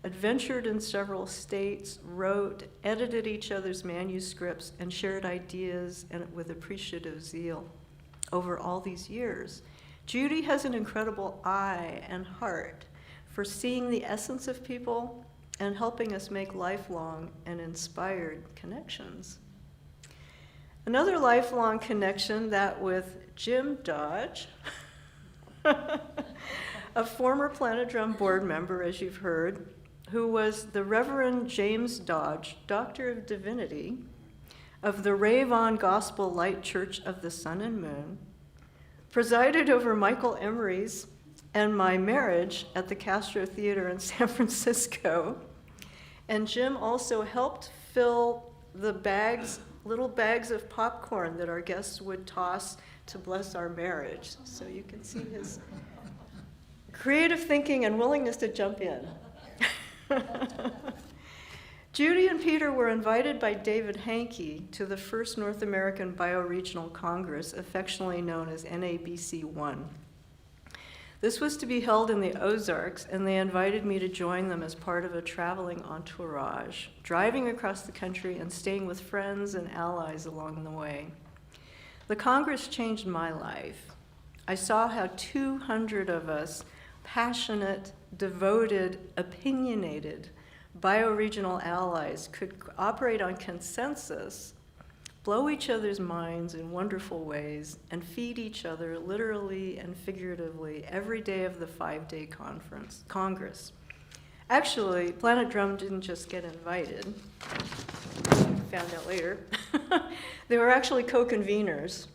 adventured in several states, wrote, edited each other's manuscripts, and shared ideas and with appreciative zeal. Over all these years, Judy has an incredible eye and heart for seeing the essence of people and helping us make lifelong and inspired connections. Another lifelong connection, that with Jim Dodge, a former Planet Drum board member, as you've heard, who was the Reverend James Dodge, Doctor of Divinity, of the Rave-On Gospel Light Church of the Sun and Moon, presided over Michael Emery's and my marriage at the Castro Theater in San Francisco. And Jim also helped fill the little bags of popcorn that our guests would toss to bless our marriage. So you can see his creative thinking and willingness to jump in. Judy and Peter were invited by David Hankey to the first North American Bioregional Congress, affectionately known as NABC-1. This was to be held in the Ozarks, and they invited me to join them as part of a traveling entourage, driving across the country and staying with friends and allies along the way. The Congress changed my life. I saw how 200 of us, passionate, devoted, opinionated, bioregional allies could operate on consensus, blow each other's minds in wonderful ways, and feed each other literally and figuratively every day of the 5-day Congress. Actually, Planet Drum didn't just get invited. Found out later. They were actually co-conveners,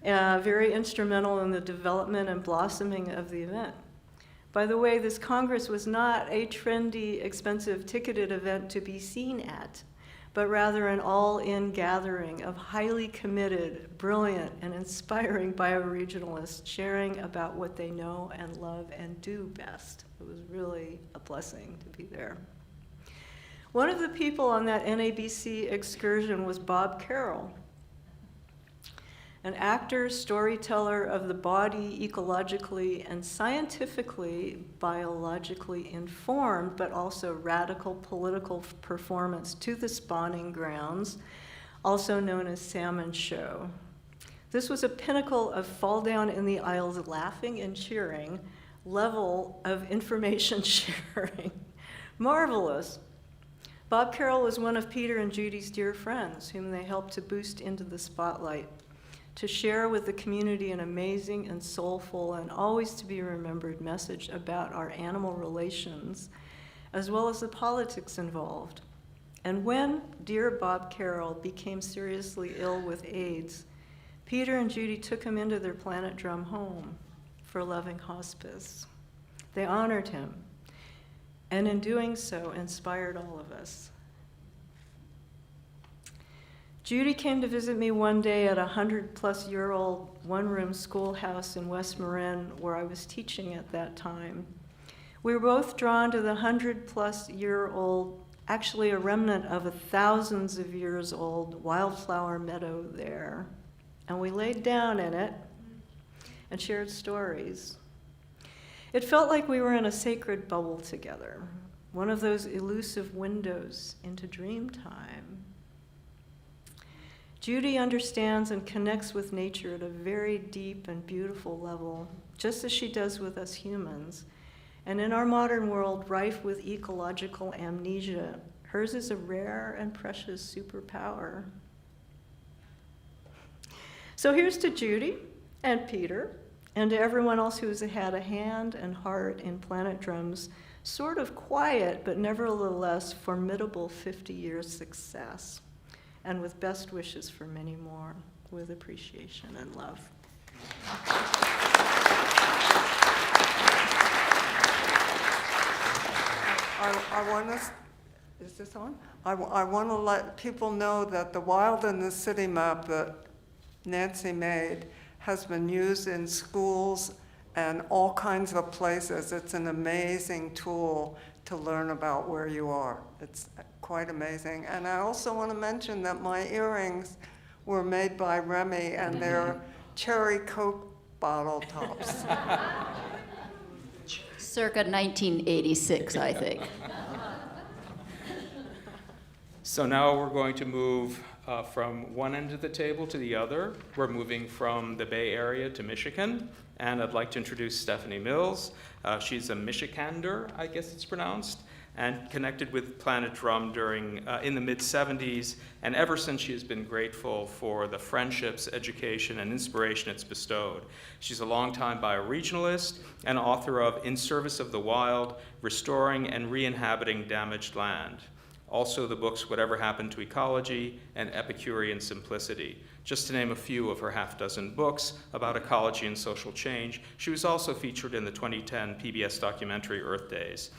very instrumental in the development and blossoming of the event. By the way, this Congress was not a trendy, expensive, ticketed event to be seen at, but rather an all-in gathering of highly committed, brilliant, and inspiring bioregionalists sharing about what they know and love and do best. It was really a blessing to be there. One of the people on that NABC excursion was Bob Carroll, an actor, storyteller of the body, ecologically and scientifically, biologically informed, but also radical political performance to the spawning grounds, also known as Salmon Show. This was a pinnacle of fall down in the aisles laughing and cheering level of information sharing. Marvelous. Bob Carroll was one of Peter and Judy's dear friends, whom they helped to boost into the spotlight, to share with the community an amazing and soulful and always to be remembered message about our animal relations, as well as the politics involved. And when dear Bob Carroll became seriously ill with AIDS, Peter and Judy took him into their Planet Drum home for loving hospice. They honored him, and in doing so, inspired all of us. Judy came to visit me one day at a 100-plus-year-old one-room schoolhouse in West Marin where I was teaching at that time. We were both drawn to the 100-plus-year-old, actually a remnant of a thousands of years old wildflower meadow there. And we laid down in it and shared stories. It felt like we were in a sacred bubble together, one of those elusive windows into dream time. Judy understands and connects with nature at a very deep and beautiful level, just as she does with us humans. And in our modern world, rife with ecological amnesia, hers is a rare and precious superpower. So here's to Judy and Peter, and to everyone else who's had a hand and heart in Planet Drum's sort of quiet, but nevertheless formidable 50-year success. And with best wishes for many more, with appreciation and love. I want to, is this on? I want to let people know that the Wild in the City map that Nancy made has been used in schools and all kinds of places. It's an amazing tool to learn about where you are. It's quite amazing. And I also want to mention that my earrings were made by Remi, and they're cherry Coke bottle tops. Circa 1986, I think. So now we're going to move from one end of the table to the other. We're moving from the Bay Area to Michigan, and I'd like to introduce Stephanie Mills. She's a Michigander, I guess it's pronounced, and connected with Planet Drum during in the mid-'70s, and ever since she has been grateful for the friendships, education, and inspiration it's bestowed. She's a longtime bioregionalist and author of In Service of the Wild, Restoring and Re-inhabiting Damaged Land. Also the books Whatever Happened to Ecology and Epicurean Simplicity. Just to name a few of her half-dozen books about ecology and social change, she was also featured in the 2010 PBS documentary Earth Days.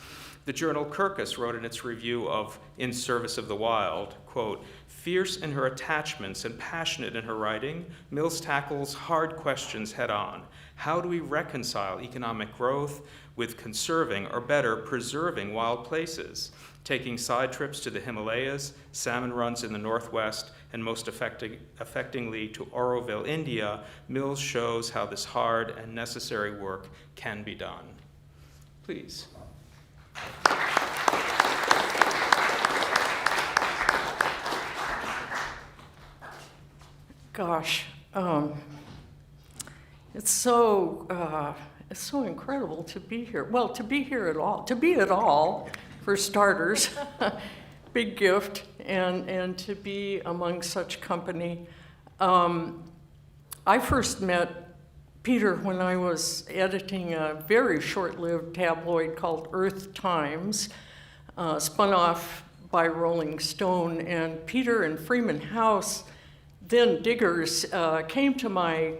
The journal Kirkus wrote in its review of In Service of the Wild, quote, "Fierce in her attachments and passionate in her writing, Mills tackles hard questions head-on. How do we reconcile economic growth with conserving, or better, preserving wild places? Taking side trips to the Himalayas, salmon runs in the Northwest, and most affectingly to Auroville, India, Mills shows how this hard and necessary work can be done." Please. Gosh, it's so incredible to be here. Well, to be here at all, to be at all, for starters, big gift, and to be among such company. I first met Peter when I was editing a very short-lived tabloid called Earth Times, spun off by Rolling Stone, and Peter and Freeman House, then diggers, came to my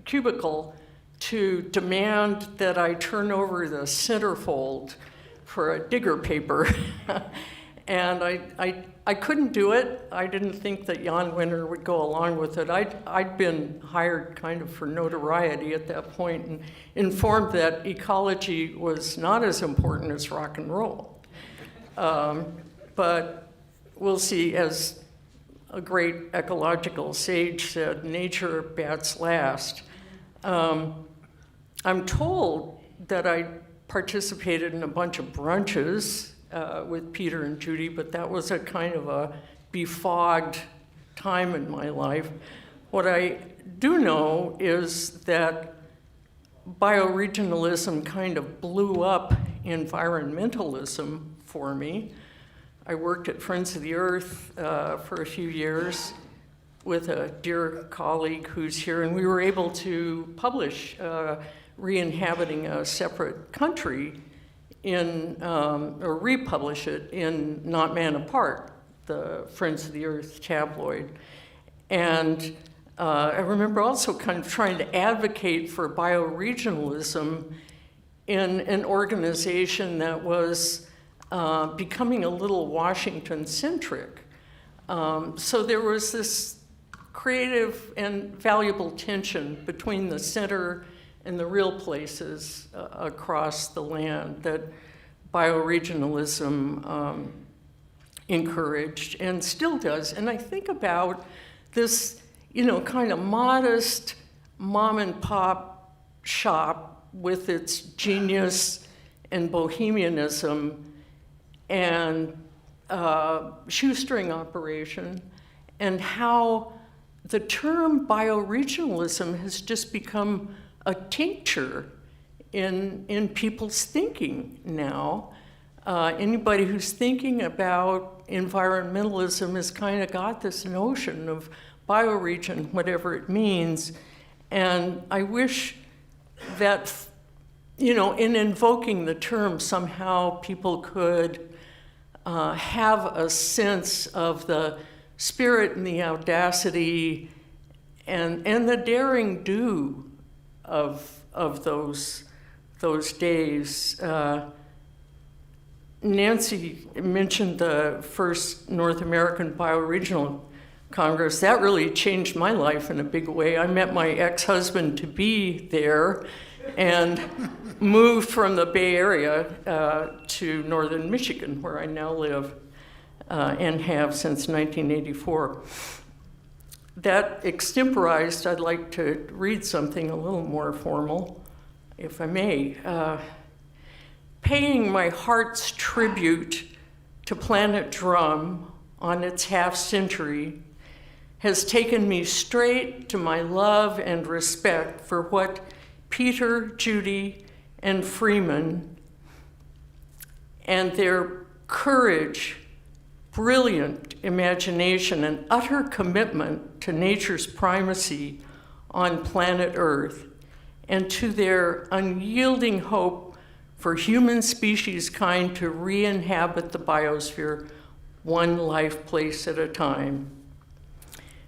cubicle to demand that I turn over the centerfold for a digger paper. And I couldn't do it. I didn't think that Jan Winter would go along with it. I'd been hired kind of for notoriety at that point and informed that ecology was not as important as rock and roll. But we'll see, as a great ecological sage said, nature bats last. I'm told that I participated in a bunch of brunches with Peter and Judy, but that was a kind of a befogged time in my life. What I do know is that bioregionalism kind of blew up environmentalism for me. I worked at Friends of the Earth for a few years with a dear colleague who's here, and we were able to publish Re-inhabiting a Separate Country or republish it in Not Man Apart, the Friends of the Earth tabloid. And I remember also kind of trying to advocate for bioregionalism in an organization that was becoming a little Washington-centric. So there was this creative and valuable tension between the center and the real places across the land that bioregionalism encouraged and still does. And I think about this, kind of modest mom and pop shop with its genius and bohemianism and shoestring operation, and how the term bioregionalism has just become a tincture in people's thinking now. Anybody who's thinking about environmentalism has kind of got this notion of bioregion, whatever it means. And I wish that, in invoking the term, somehow people could have a sense of the spirit and the audacity and the daring do of those days. Nancy mentioned the first North American Bioregional Congress. That really changed my life in a big way. I met my ex-husband to be there and moved from the Bay Area to northern Michigan, where I now live and have since 1984. That extemporized, I'd like to read something a little more formal, if I may. Paying my heart's tribute to Planet Drum on its half-century has taken me straight to my love and respect for what Peter, Judy, and Freeman and their courage, brilliant imagination, and utter commitment to nature's primacy on planet Earth, and to their unyielding hope for human species kind to re-inhabit the biosphere one life place at a time.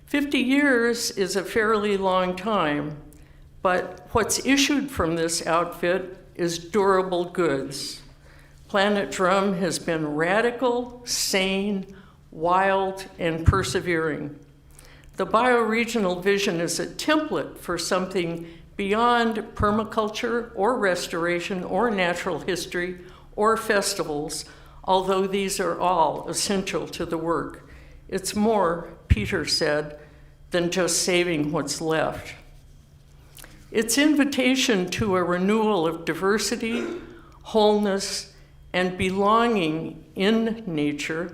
50 years is a fairly long time, but what's issued from this outfit is durable goods. Planet Drum has been radical, sane, wild, and persevering. The bioregional vision is a template for something beyond permaculture or restoration or natural history or festivals, although these are all essential to the work. It's more, Peter said, than just saving what's left. Its invitation to a renewal of diversity, wholeness, and belonging in nature,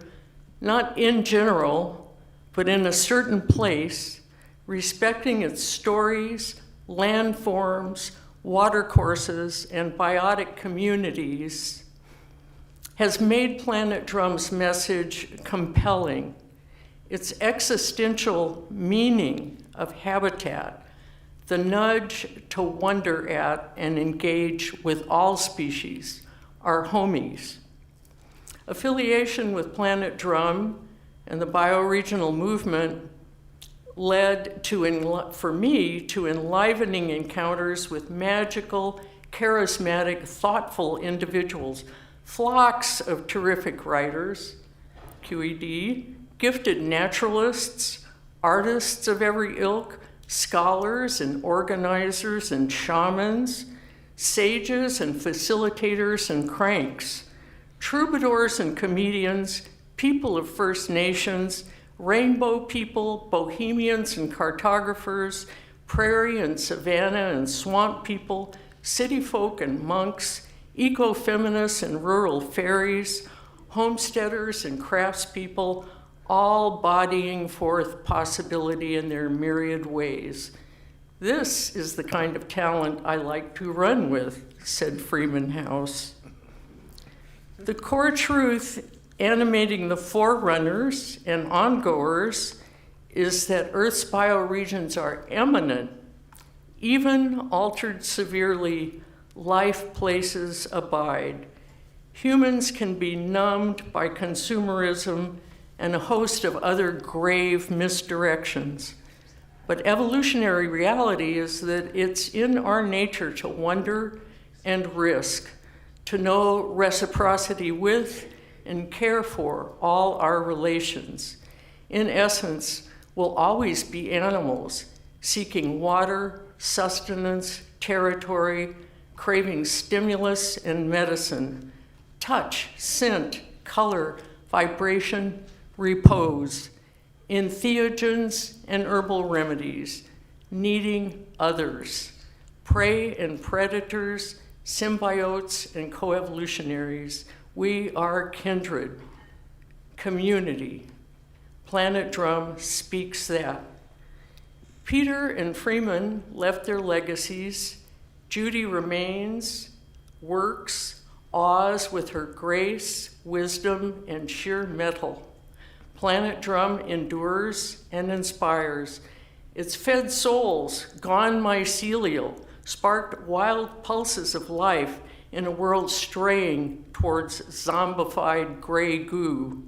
not in general, but in a certain place, respecting its stories, landforms, watercourses, and biotic communities, has made Planet Drum's message compelling. Its existential meaning of habitat, the nudge to wonder at and engage with all species, our homies. Affiliation with Planet Drum and the bioregional movement led to, for me, to enlivening encounters with magical, charismatic, thoughtful individuals, flocks of terrific writers, QED, gifted naturalists, artists of every ilk, scholars and organizers and shamans, sages and facilitators and cranks, troubadours and comedians, people of First Nations, rainbow people, bohemians and cartographers, prairie and savanna and swamp people, city folk and monks, ecofeminists and rural fairies, homesteaders and craftspeople, all bodying forth possibility in their myriad ways. This is the kind of talent I like to run with, said Freeman House. The core truth animating the forerunners and ongoers is that Earth's bioregions are eminent, even altered severely, life places abide. Humans can be numbed by consumerism and a host of other grave misdirections. But evolutionary reality is that it's in our nature to wonder and risk, to know reciprocity with and care for all our relations. in essence, will always be animals seeking water, sustenance, territory, craving stimulus and medicine, touch, scent, color, vibration, repose, entheogens and herbal remedies, needing others, prey and predators, symbiotes and coevolutionaries. We are kindred, community. Planet Drum speaks that. Peter and Freeman left their legacies. Judy remains, works, awes with her grace, wisdom, and sheer mettle. Planet Drum endures and inspires. It's fed souls, gone mycelial, sparked wild pulses of life in a world straying towards zombified gray goo.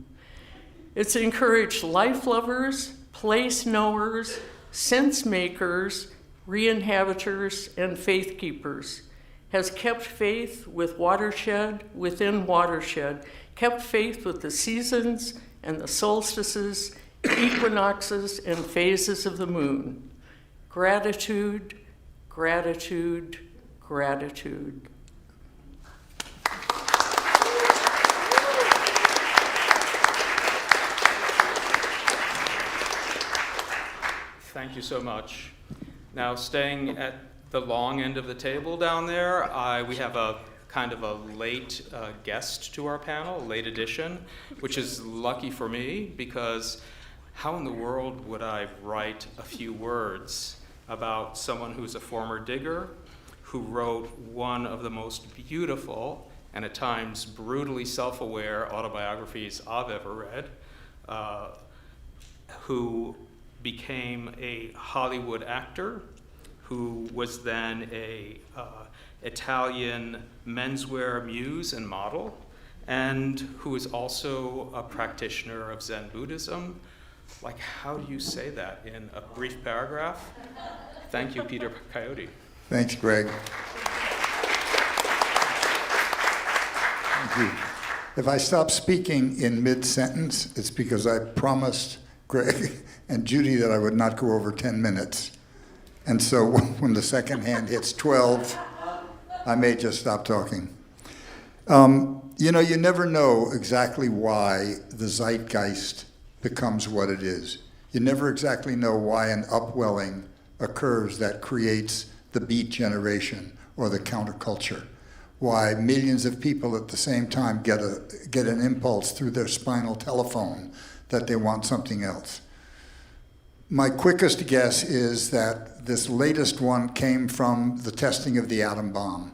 It's encouraged life lovers, place knowers, sense makers, re-inhabitors, and faith keepers, has kept faith with watershed within watershed, kept faith with the seasons and the solstices, equinoxes, and phases of the moon. Gratitude, gratitude, gratitude. Thank you so much. Now, staying at the long end of the table down there, we have a kind of a late guest to our panel, late addition, which is lucky for me because how in the world would I write a few words about someone who's a former digger, who wrote one of the most beautiful and at times brutally self-aware autobiographies I've ever read, who became a Hollywood actor, who was then a Italian menswear muse and model, and who is also a practitioner of Zen Buddhism. Like, how do you say that in a brief paragraph? Thank you, Peter Coyote. Thanks, Greg. Thank you. If I stop speaking in mid-sentence, it's because I promised Greg and Judy that I would not go over 10 minutes. And so when the second hand hits 12, I may just stop talking. You never know exactly why the zeitgeist becomes what it is. You never exactly know why an upwelling occurs that creates the beat generation or the counterculture. Why millions of people at the same time get an impulse through their spinal telephone that they want something else. My quickest guess is that this latest one came from the testing of the atom bomb,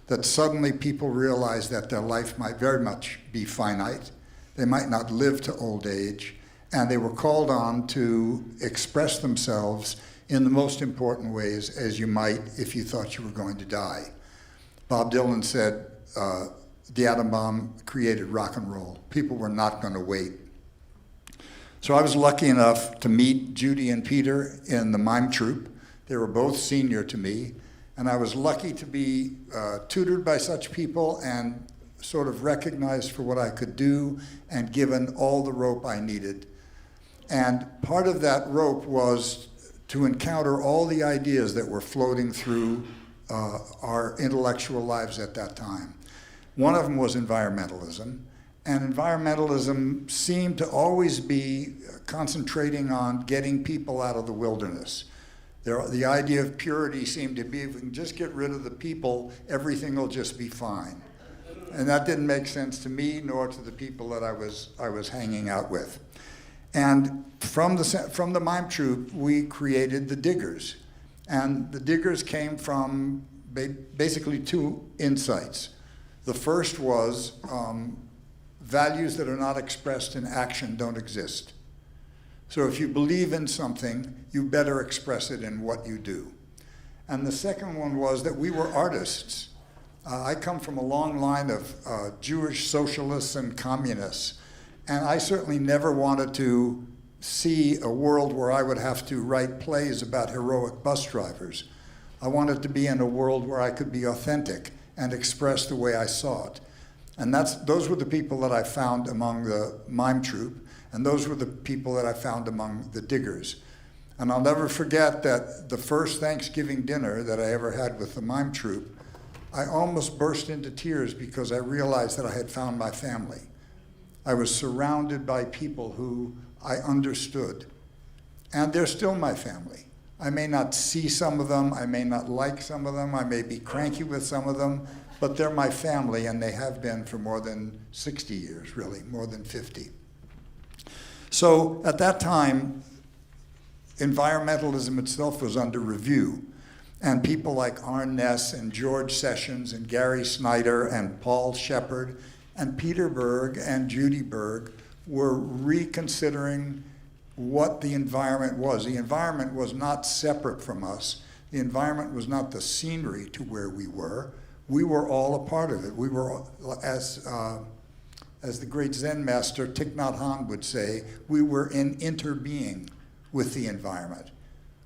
that suddenly people realized that their life might very much be finite, they might not live to old age, and they were called on to express themselves in the most important ways as you might if you thought you were going to die. Bob Dylan said the atom bomb created rock and roll. People were not going to wait. So I was lucky enough to meet Judy and Peter in the mime troupe. They were both senior to me, and I was lucky to be tutored by such people and sort of recognized for what I could do and given all the rope I needed. And part of that rope was to encounter all the ideas that were floating through our intellectual lives at that time. One of them was environmentalism. And environmentalism seemed to always be concentrating on getting people out of the wilderness. The idea of purity seemed to be, if we can just get rid of the people, everything will just be fine. And that didn't make sense to me, nor to the people that I was hanging out with. And from the mime troupe, we created the Diggers. And the Diggers came from basically two insights. The first was, values that are not expressed in action don't exist. So if you believe in something, you better express it in what you do. And the second one was that we were artists. I come from a long line of Jewish socialists and communists, and I certainly never wanted to see a world where I would have to write plays about heroic bus drivers. I wanted to be in a world where I could be authentic and express the way I saw it. And those were the people that I found among the mime troupe. And those were the people that I found among the diggers. And I'll never forget that the first Thanksgiving dinner that I ever had with the mime troupe, I almost burst into tears because I realized that I had found my family. I was surrounded by people who I understood. And they're still my family. I may not see some of them, I may not like some of them, I may be cranky with some of them, but they're my family, and they have been for more than 60 years, really, more than 50. So at that time, environmentalism itself was under review, and people like Arne Ness and George Sessions and Gary Snyder and Paul Shepard and Peter Berg and Judy Berg were reconsidering what the environment was. The environment was not separate from us. The environment was not the scenery to where we were. We were all a part of it. We were, as the great Zen master Thich Nhat Hanh would say, we were in interbeing with the environment.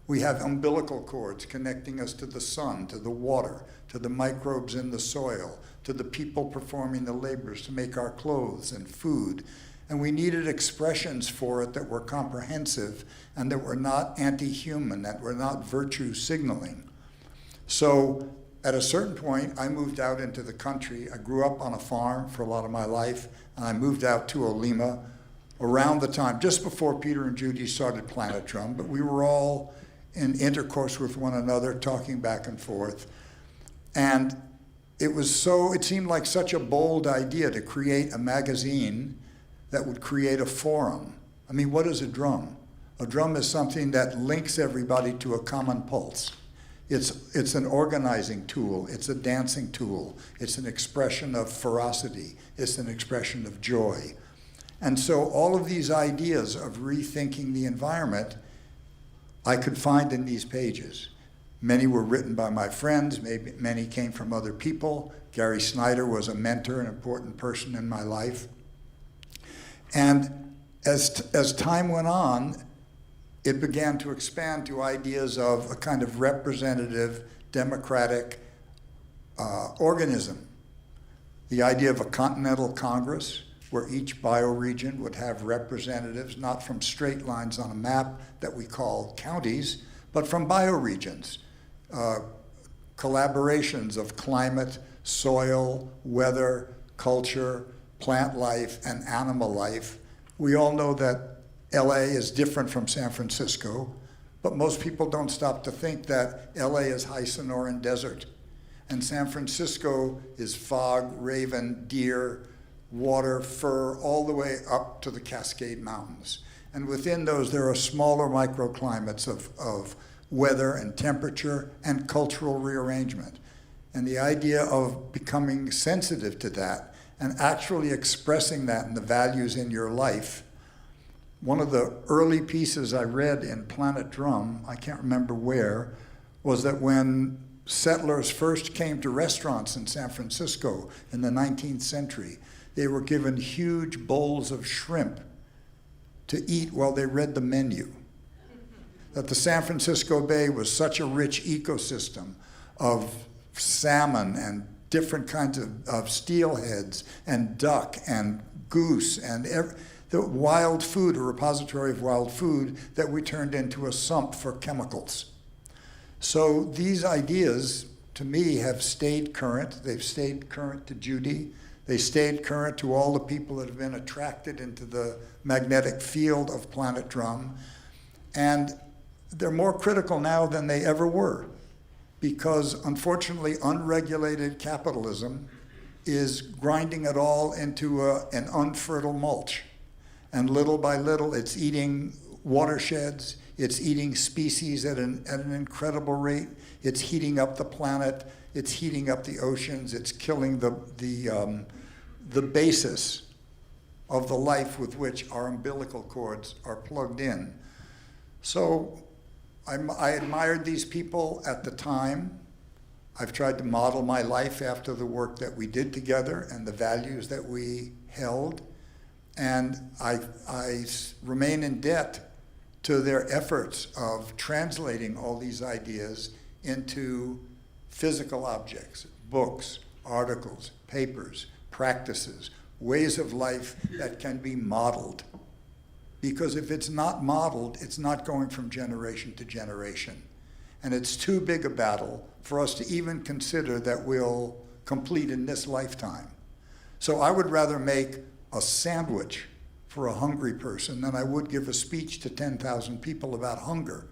We have umbilical cords connecting us to the sun, to the water, to the microbes in the soil, to the people performing the labors to make our clothes and food. And we needed expressions for it that were comprehensive and that were not anti-human, that were not virtue signaling. So at a certain point, I moved out into the country. I grew up on a farm for a lot of my life, and I moved out to Olima around the time, just before Peter and Judy started Planet Drum, but we were all in intercourse with one another, talking back and forth. And it seemed like such a bold idea to create a magazine that would create a forum. I mean, what is a drum? A drum is something that links everybody to a common pulse. It's an organizing tool, it's a dancing tool, it's an expression of ferocity, it's an expression of joy. And so all of these ideas of rethinking the environment, I could find in these pages. Many were written by my friends, many came from other people. Gary Snyder was a mentor, an important person in my life. And as time went on, it began to expand to ideas of a kind of representative, democratic organism. The idea of a continental Congress, where each bioregion would have representatives, not from straight lines on a map that we call counties, but from bioregions. Collaborations of climate, soil, weather, culture, plant life, and animal life. We all know that LA is different from San Francisco, but most people don't stop to think that LA is high Sonoran Desert, and San Francisco is fog, raven, deer, water, fur, all the way up to the Cascade Mountains. And within those, there are smaller microclimates of weather and temperature and cultural rearrangement. And the idea of becoming sensitive to that and actually expressing that in the values in your life. One of the early pieces I read in Planet Drum, I can't remember where, was that when settlers first came to restaurants in San Francisco in the 19th century, they were given huge bowls of shrimp to eat while they read the menu. That the San Francisco Bay was such a rich ecosystem of salmon and different kinds of steelheads and duck and goose and the wild food, a repository of wild food that we turned into a sump for chemicals. So these ideas, to me, have stayed current. They've stayed current to Judy. They stayed current to all the people that have been attracted into the magnetic field of Planet Drum. And they're more critical now than they ever were, because unfortunately unregulated capitalism is grinding it all into an unfertile mulch. And little by little, it's eating watersheds, it's eating species at an incredible rate, it's heating up the planet, it's heating up the oceans, it's killing the basis of the life with which our umbilical cords are plugged in. So I admired these people at the time. I've tried to model my life after the work that we did together and the values that we held. And I remain in debt to their efforts of translating all these ideas into physical objects, books, articles, papers, practices, ways of life that can be modeled. because if it's not modeled, it's not going from generation to generation. And it's too big a battle for us to even consider that we'll complete in this lifetime. So I would rather make a sandwich for a hungry person than I would give a speech to 10,000 people about hunger,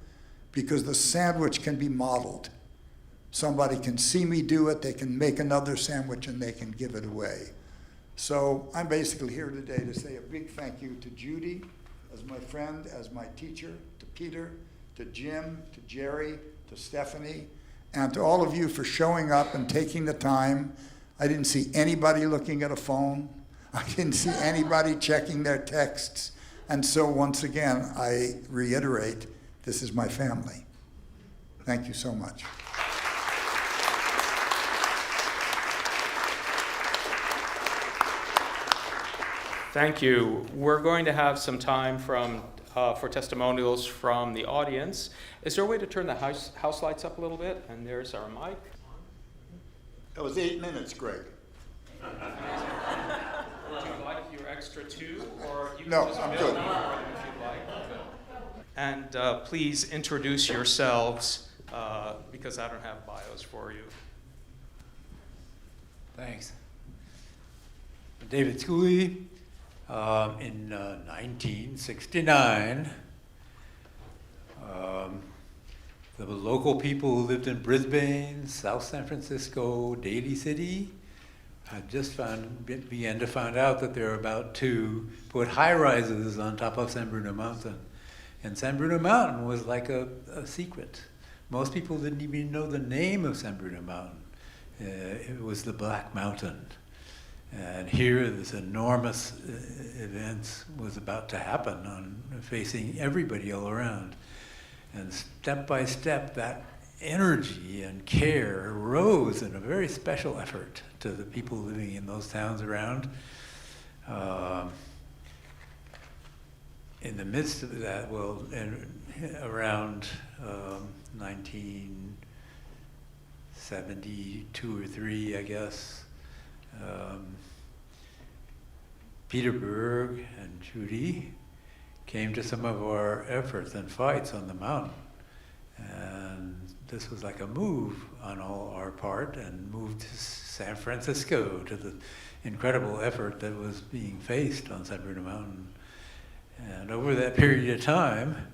because the sandwich can be modeled. Somebody can see me do it, they can make another sandwich, and they can give it away. So I'm basically here today to say a big thank you to Judy, as my friend, as my teacher, to Peter, to Jim, to Jerry, to Stephanie, and to all of you for showing up and taking the time. I didn't see anybody looking at a phone. I didn't see anybody checking their texts. And so once again, I reiterate, this is my family. Thank you so much. Thank you. We're going to have some time for testimonials from the audience. Is there a way to turn the house lights up a little bit? And there's our mic. That was 8 minutes, Greg. Would you like your extra 2, or you can No, just I'm bill good. me for them if you'd like? And please introduce yourselves, because I don't have bios for you. Thanks. David Schooley. In 1969, the local people who lived in Brisbane, South San Francisco, Daly City, had just began to find out that they were about to put high-rises on top of San Bruno Mountain. And San Bruno Mountain was like a secret. Most people didn't even know the name of San Bruno Mountain. It was the Black Mountain. And here, this enormous event was about to happen, facing everybody all around. And step by step, that energy and care rose in a very special effort to the people living in those towns around. In the midst of that, around 1972 or 3, I guess, Peter Berg and Judy came to some of our efforts and fights on the mountain. And this was like a move on all our part, and moved to San Francisco to the incredible effort that was being faced on San Bruno Mountain. And over that period of time,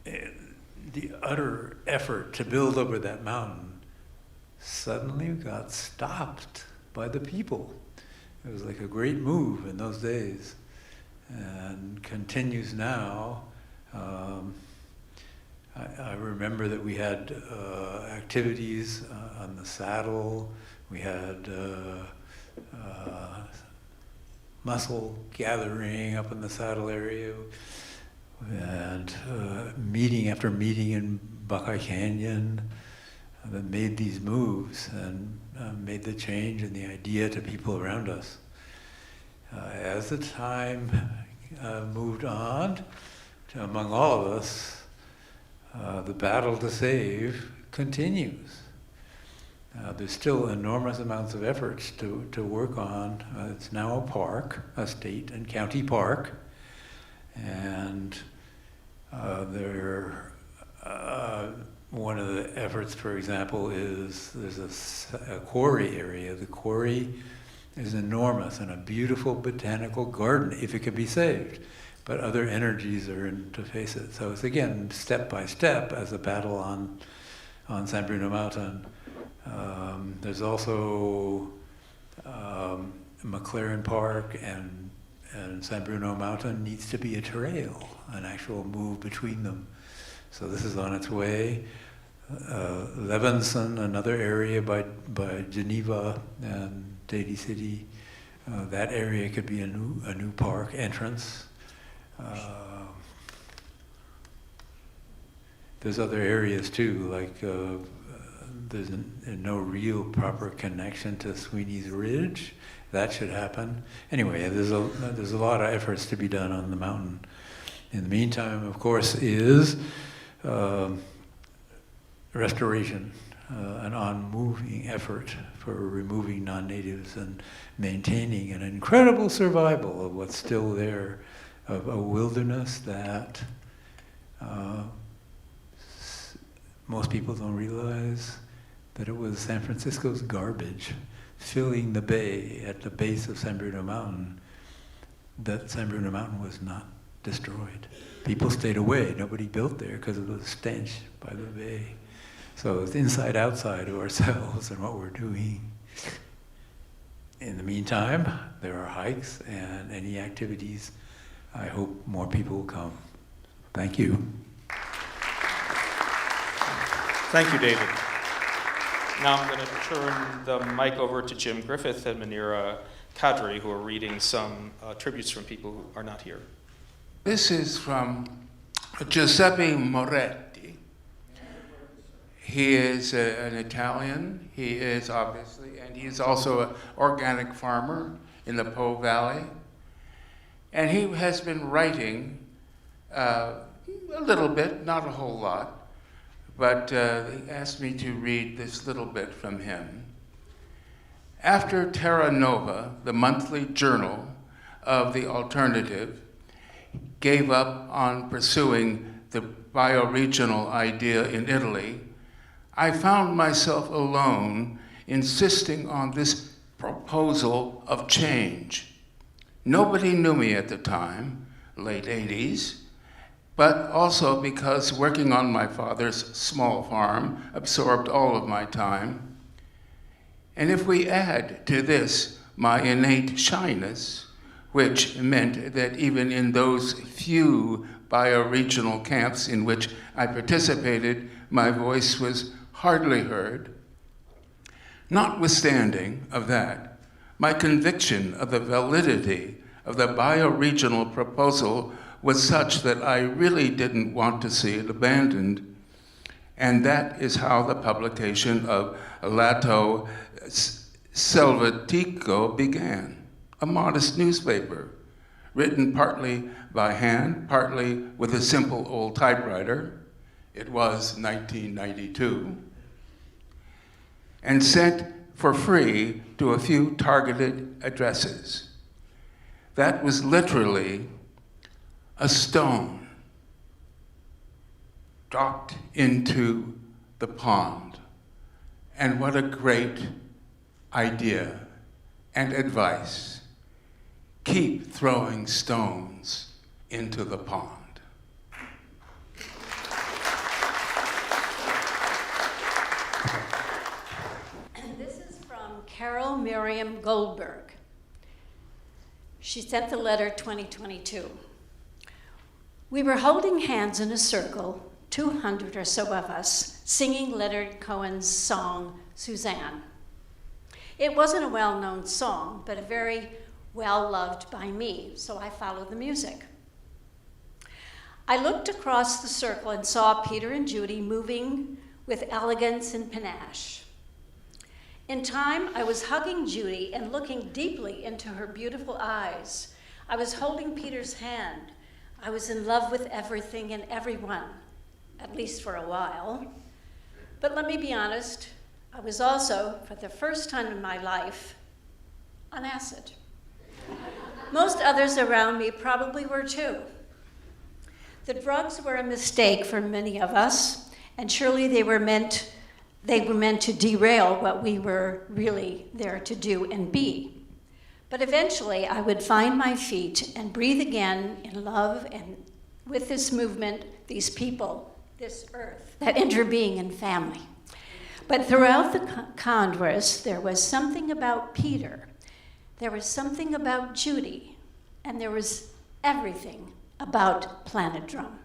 the utter effort to build over that mountain suddenly got stopped by the people. It was like a great move in those days, and continues now. I remember that we had activities on the saddle. We had muscle gathering up in the saddle area, and meeting after meeting in Buckeye Canyon that made these moves and made the change and the idea to people around us. As the time moved on, among all of us, the battle to save continues. There's still enormous amounts of efforts to work on. It's now a park, a state and county park, and one of the efforts, for example, is there's a quarry area. The quarry is enormous and a beautiful botanical garden, if it could be saved. But other energies are in to face it. So it's, again, step by step as a battle on San Bruno Mountain. There's also McLaren Park and San Bruno Mountain needs to be a trail, an actual move between them. So this is on its way. Levinson, another area by Geneva and Daly City, that area could be a new park entrance. There's other areas too, like there's no real proper connection to Sweeney's Ridge. That should happen. Anyway, there's a lot of efforts to be done on the mountain. In the meantime, of course, is restoration. an unmoving effort for removing non-natives and maintaining an incredible survival of what's still there, of a wilderness that most people don't realize that it was San Francisco's garbage filling the bay at the base of San Bruno Mountain, that San Bruno Mountain was not destroyed. People stayed away. Nobody built there because of the stench by the bay. So it's inside, outside of ourselves and what we're doing. In the meantime, there are hikes and any activities. I hope more people will come. Thank you. Thank you, David. Now I'm going to turn the mic over to Jim Griffith and Manira Kadri, who are reading some tributes from people who are not here. This is from Giuseppe Moretti. He is an Italian. He is obviously, and he's also an organic farmer in the Po Valley. And he has been writing a little bit, not a whole lot, but he asked me to read this little bit from him. After Terra Nova, the monthly journal of the alternative, gave up on pursuing the bioregional idea in Italy, I found myself alone insisting on this proposal of change. Nobody knew me at the time, late 80s, but also because working on my father's small farm absorbed all of my time. And if we add to this my innate shyness, which meant that even in those few bioregional camps in which I participated, my voice was hardly heard. Notwithstanding of that, my conviction of the validity of the bioregional proposal was such that I really didn't want to see it abandoned. And that is how the publication of Lato Selvatico began, a modest newspaper, written partly by hand, partly with a simple old typewriter. It was 1992. And sent for free to a few targeted addresses. That was literally a stone dropped into the pond. And what a great idea and advice. Keep throwing stones into the pond. This is from Carol Miriam Goldberg. She sent the letter 2022. We were holding hands in a circle, 200 or so of us, singing Leonard Cohen's song, Suzanne. It wasn't a well-known song, but a very well-loved by me, so I followed the music. I looked across the circle and saw Peter and Judy moving with elegance and panache. In time, I was hugging Judy and looking deeply into her beautiful eyes. I was holding Peter's hand. I was in love with everything and everyone, at least for a while. But let me be honest, I was also, for the first time in my life, on acid. Most others around me probably were too. The drugs were a mistake for many of us, and surely they were meant to derail what we were really there to do and be. But eventually I would find my feet and breathe again in love and with this movement, these people, this earth, that interbeing and family. But throughout the Congress, there was something about Peter, there was something about Judy, and there was everything about Planet Drum.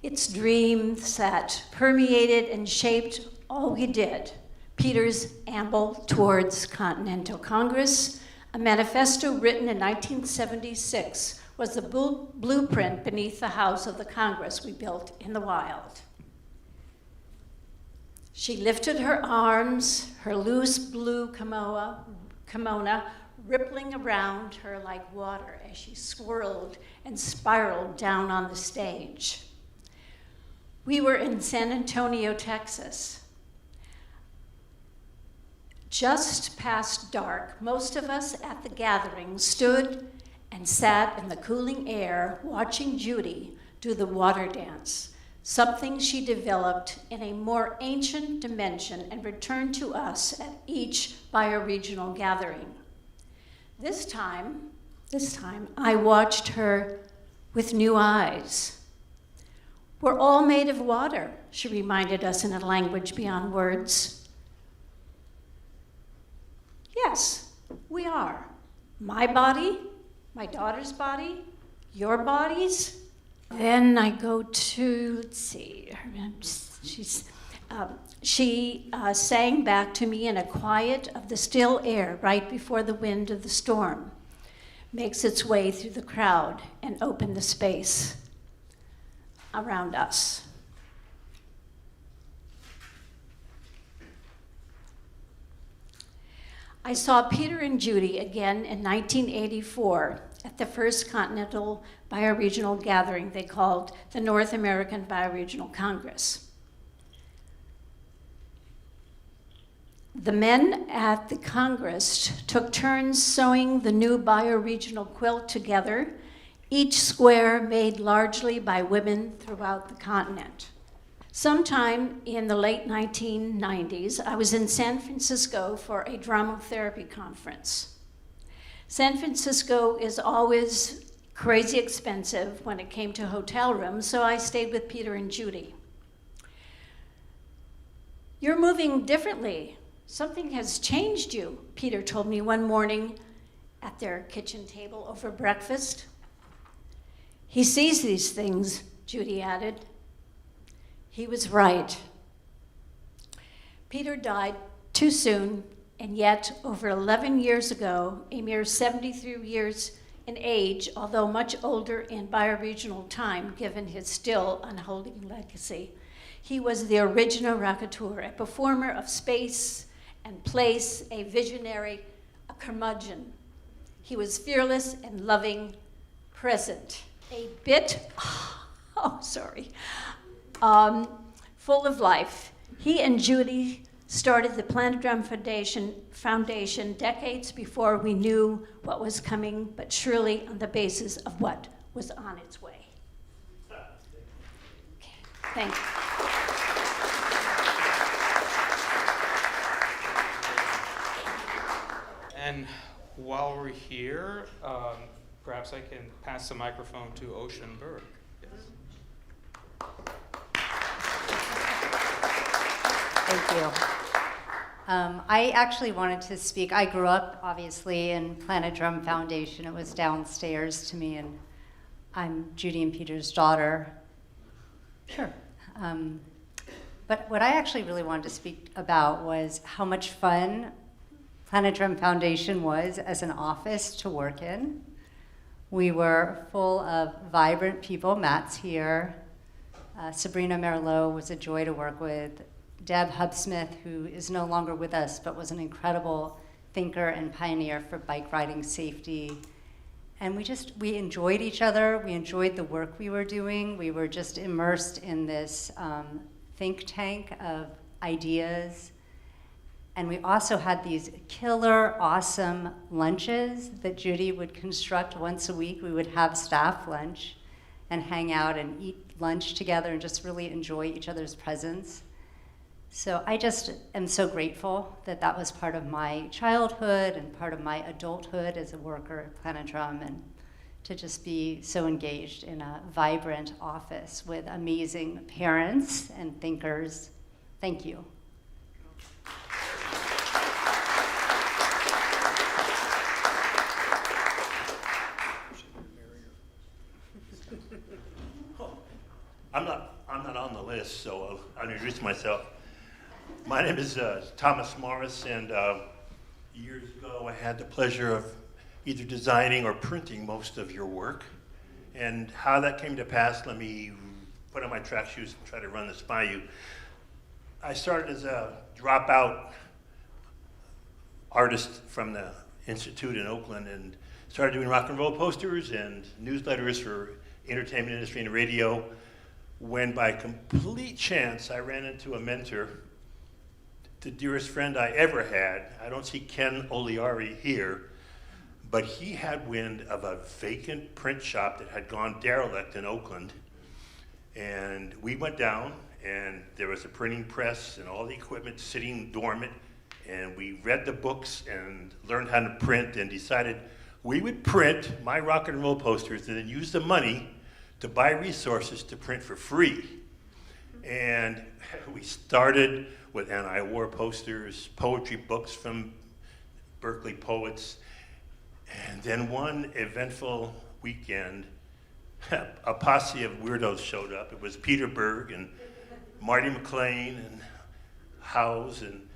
Its dreams that permeated and shaped all we did. Peter's amble towards Continental Congress, a manifesto written in 1976, was the blueprint beneath the house of the Congress we built in the wild. She lifted her arms, her loose blue kimono rippling around her like water as she swirled and spiraled down on the stage. We were in San Antonio, Texas, Just past dark, most of us at the gathering stood and sat in the cooling air watching Judy do the water dance, something she developed in a more ancient dimension and returned to us at each bioregional gathering. This time, I watched her with new eyes. We're all made of water, she reminded us in a language beyond words. Yes, we are. My body, my daughter's body, your bodies. Then I go to, let's see, she sang back to me in a quiet of the still air right before the wind of the storm makes its way through the crowd and open the space around us. I saw Peter and Judy again in 1984 at the first Continental Bioregional Gathering they called the North American Bioregional Congress. The men at the Congress took turns sewing the new bioregional quilt together, each square made largely by women throughout the continent. Sometime in the late 1990s, I was in San Francisco for a drama therapy conference. San Francisco is always crazy expensive when it came to hotel rooms, so I stayed with Peter and Judy. You're moving differently. Something has changed you, Peter told me one morning at their kitchen table over breakfast. He sees these things, Judy added. He was right. Peter died too soon, and yet over 11 years ago, a mere 73 years in age, although much older in bioregional time, given his still unholy legacy, he was the original raconteur, a performer of space and place, a visionary, a curmudgeon. He was fearless and loving, present, a bit, full of life. He and Judy started the Planet Drum Foundation decades before we knew what was coming, but surely on the basis of what was on its way. Okay, thank you. And while we're here, perhaps I can pass the microphone to Ocean Berg. Yes. Thank you. I actually wanted to speak. I grew up, obviously, in Planet Drum Foundation. It was downstairs to me, and I'm Judy and Peter's daughter. Sure. But what I actually really wanted to speak about was how much fun Planet Drum Foundation was as an office to work in. We were full of vibrant people. Matt's here. Sabrina Merlot was a joy to work with. Deb Hubsmith, who is no longer with us, but was an incredible thinker and pioneer for bike riding safety. And we enjoyed each other. We enjoyed the work we were doing. We were just immersed in this think tank of ideas. And we also had these killer, awesome lunches that Judy would construct once a week. We would have staff lunch and hang out and eat lunch together and just really enjoy each other's presence. So I just am so grateful that that was part of my childhood and part of my adulthood as a worker at Planet Drum, and to just be so engaged in a vibrant office with amazing parents and thinkers. Thank you. I'm not on the list, so I'll introduce myself. My name is Thomas Morris, and years ago I had the pleasure of either designing or printing most of your work. And how that came to pass, let me put on my track shoes and try to run this by you. I started as a dropout artist from the Institute in Oakland and started doing rock and roll posters and newsletters for entertainment industry and radio, when by complete chance I ran into a mentor the dearest friend I ever had. I don't see Ken Oliari here, but he had wind of a vacant print shop that had gone derelict in Oakland. And we went down, and there was a printing press and all the equipment sitting dormant. And we read the books and learned how to print and decided we would print my rock and roll posters and then use the money to buy resources to print for free. And we started with anti-war posters, poetry books from Berkeley poets. And then one eventful weekend, a posse of weirdos showed up. It was Peter Berg and Marty McLean and Howes. And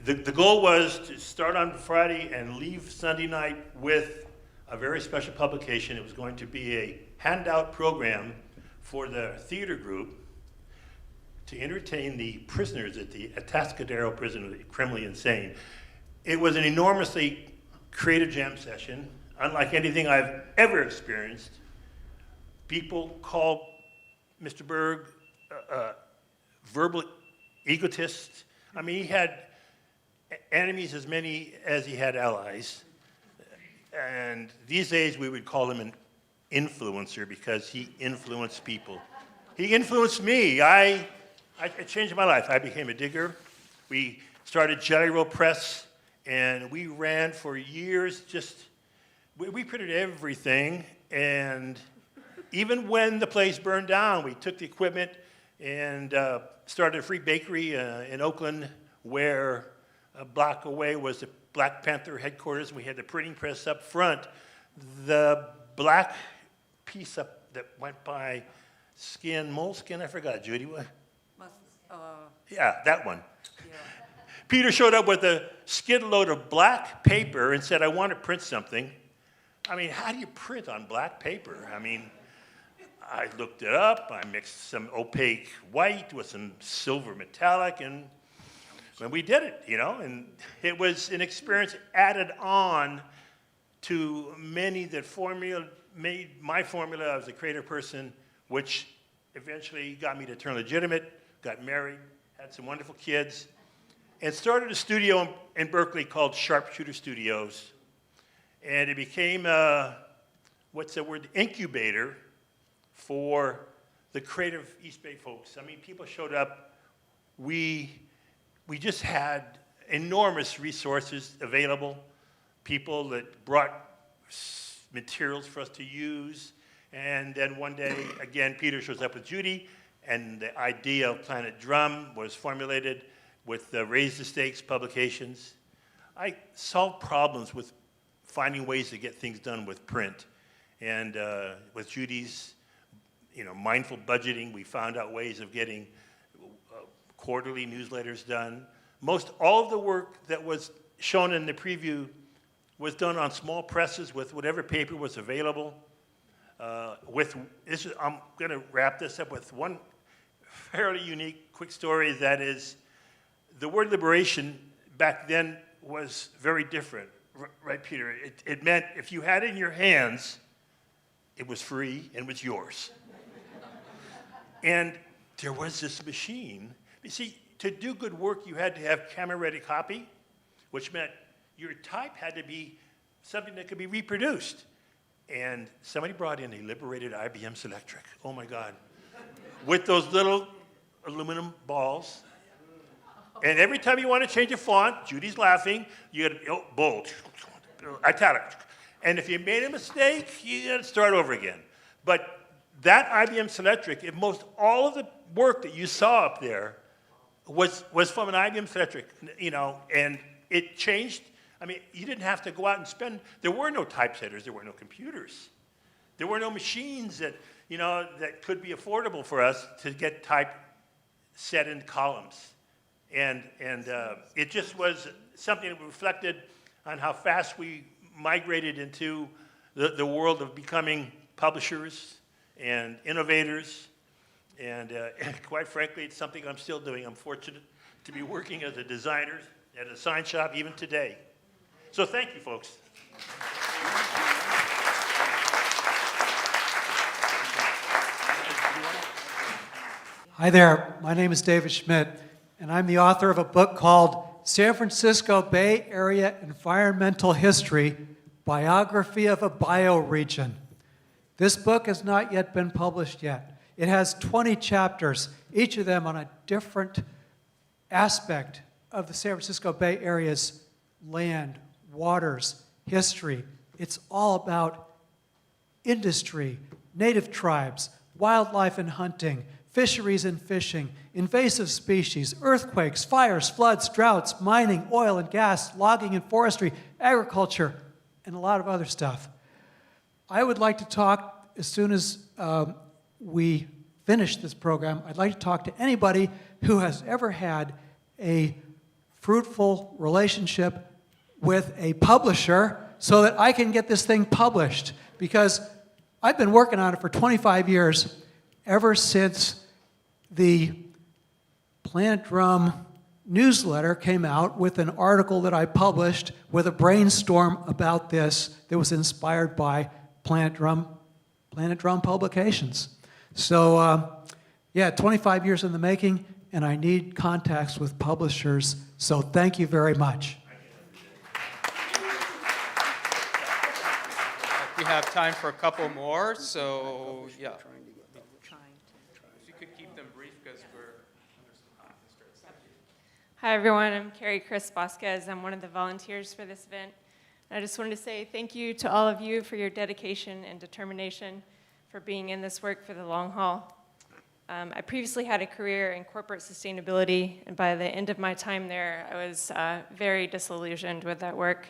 the goal was to start on Friday and leave Sunday night with a very special publication. It was going to be a handout program for the theater group to entertain the prisoners at the Atascadero prison of the criminally insane. It was an enormously creative jam session, unlike anything I've ever experienced. People called Mr. Berg verbal egotist. I mean, he had enemies as many as he had allies. And these days we would call him an influencer because he influenced people. He influenced me. It changed my life. I became a digger. We started Jelly Roll Press, and we ran for years. We printed everything, and even when the place burned down, we took the equipment and started a free bakery in Oakland, where a block away was the Black Panther headquarters. We had the printing press up front. The black piece up that went by moleskin, I forgot, Judy, what? Yeah, that one. Yeah. Peter showed up with a skid load of black paper and said, I want to print something. I mean, how do you print on black paper? I mean, I looked it up. I mixed some opaque white with some silver metallic, and we did it, and it was an experience added on to many that made my formula. I was a creative person, which eventually got me to turn legitimate, got married, had some wonderful kids, and started a studio in Berkeley called Sharpshooter Studios. And it became incubator for the creative East Bay folks. I mean, people showed up. We just had enormous resources available, people that brought materials for us to use. And then one day, again, Peter shows up with Judy, and the idea of Planet Drum was formulated with the Raise the Stakes publications. I solved problems with finding ways to get things done with print. And with Judy's mindful budgeting, we found out ways of getting quarterly newsletters done. Most all of the work that was shown in the preview was done on small presses with whatever paper was available. I'm going to wrap this up with one fairly unique quick story. That is, the word liberation back then was very different, right, Peter? It meant if you had it in your hands, it was free and was yours. And there was this machine. You see, to do good work, you had to have camera-ready copy, which meant your type had to be something that could be reproduced. And somebody brought in a liberated IBM Selectric. Oh my God. With those little aluminum balls. And every time you want to change a font, Judy's laughing, you had bold, italic. And if you made a mistake, you had to start over again. But that IBM Selectric, all of the work that you saw up there was from an IBM Selectric, and it changed. I mean, you didn't have to go out and spend. There were no typesetters. There were no computers. There were no machines that could be affordable for us to get type set in columns, and it just was something that reflected on how fast we migrated into the world of becoming publishers and innovators, and quite frankly, it's something I'm still doing. I'm fortunate to be working as a designer at a sign shop even today. So thank you, folks. Hi there, my name is David Schmidt, and I'm the author of a book called San Francisco Bay Area Environmental History, Biography of a Bioregion. This book has not yet been published yet. It has 20 chapters, each of them on a different aspect of the San Francisco Bay Area's land, waters, history. It's all about industry, native tribes, wildlife and hunting, fisheries and fishing, invasive species, earthquakes, fires, floods, droughts, mining, oil and gas, logging and forestry, agriculture, and a lot of other stuff. I would like to talk, as soon as we finish this program, I'd like to talk to anybody who has ever had a fruitful relationship with a publisher so that I can get this thing published. Because I've been working on it for 25 years, ever since the Planet Drum newsletter came out with an article that I published with a brainstorm about this that was inspired by Planet Drum publications. So, yeah, 25 years in the making, and I need contacts with publishers, so thank you very much. We have time for a couple more, so yeah. If you could keep them brief because we're under some hot stress. Hi everyone, I'm Carrie Chris Vasquez. I'm one of the volunteers for this event. I just wanted to say thank you to all of you for your dedication and determination for being in this work for the long haul. I previously had a career in corporate sustainability, and by the end of my time there, I was very disillusioned with that work.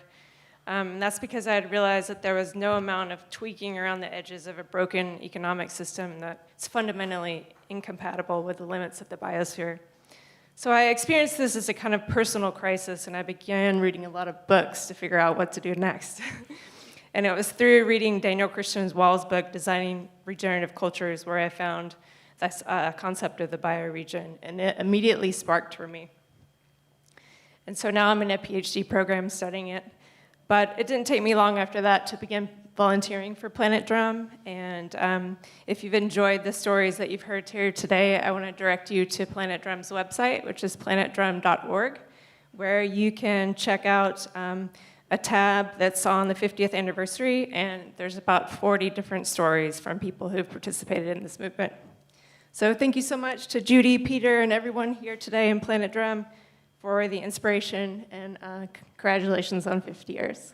That's because I had realized that there was no amount of tweaking around the edges of a broken economic system that's fundamentally incompatible with the limits of the biosphere. So I experienced this as a kind of personal crisis, and I began reading a lot of books to figure out what to do next. And it was through reading Daniel Christian Wall's book, Designing Regenerative Cultures, where I found this concept of the bioregion, and it immediately sparked for me. And so now I'm in a PhD program studying it. But it didn't take me long after that to begin volunteering for Planet Drum. And if you've enjoyed the stories that you've heard here today, I want to direct you to Planet Drum's website, which is planetdrum.org, where you can check out a tab that's on the 50th anniversary, and there's about 40 different stories from people who've participated in this movement. So thank you so much to Judy, Peter, and everyone here today in Planet Drum for the inspiration, and congratulations on 50 years.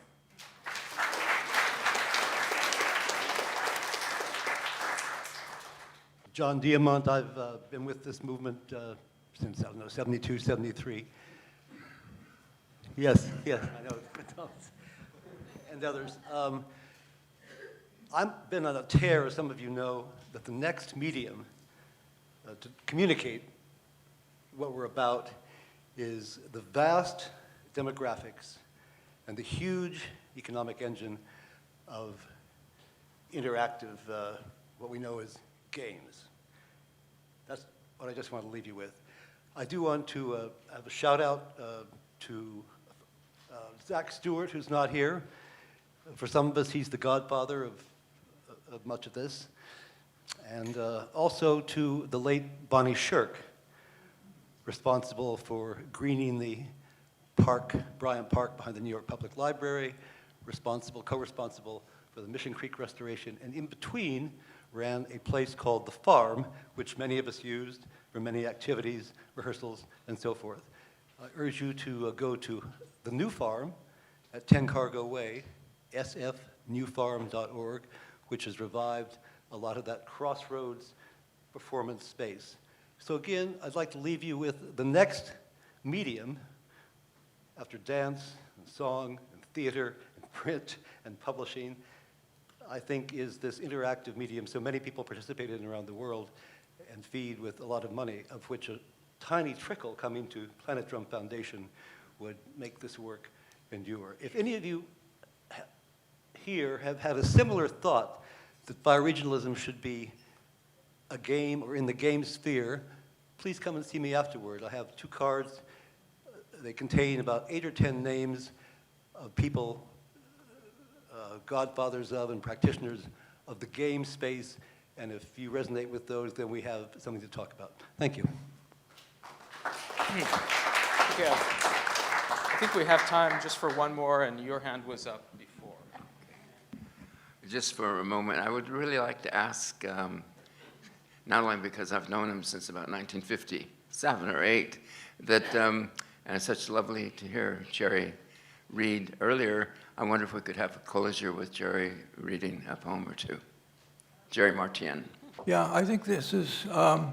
John Diamont, I've been with this movement since, I don't know, 72, 73. Yes, I know. And others. I've been on a tear, as some of you know, that the next medium to communicate what we're about is the vast demographics and the huge economic engine of interactive, what we know as games. That's what I just want to leave you with. I do want to have a shout out to Zach Stewart, who's not here. For some of us, he's the godfather of much of this. And also to the late Bonnie Shirk, responsible for greening the park, Bryant Park behind the New York Public Library, co-responsible for the Mission Creek restoration, and in between ran a place called The Farm, which many of us used for many activities, rehearsals, and so forth. I urge you to go to the new farm at 10 Cargo Way, sfnewfarm.org, which has revived a lot of that crossroads performance space. So again, I'd like to leave you with the next medium, after dance and song and theater and print and publishing, I think is this interactive medium so many people participate in around the world and feed with a lot of money, of which a tiny trickle coming to Planet Drum Foundation would make this work endure. If any of you here have had a similar thought that bioregionalism should be a game or in the game sphere, please come and see me afterward. I have 2 cards. They contain about 8 or 10 names of people, godfathers of and practitioners of the game space, and if you resonate with those, then we have something to talk about. Thank you. Okay, I think we have time just for one more, and your hand was up before. Just for a moment, I would really like to ask, not only because I've known him since about 1957 or 8, that, and it's such lovely to hear Jerry read earlier, I wonder if we could have a closure with Jerry reading a poem or two. Jerry Martien. Yeah, I think this is a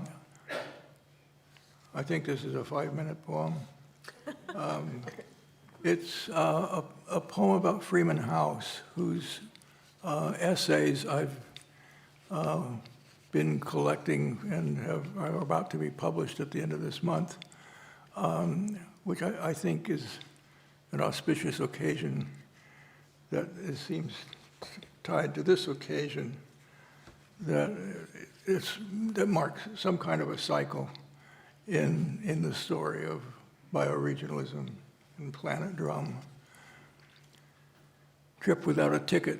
5-minute poem. It's a poem about Freeman House, whose essays I've been collecting and are about to be published at the end of this month, which I think is an auspicious occasion that it seems tied to this occasion, that marks some kind of a cycle in the story of bioregionalism and planet drum. Trip without a ticket.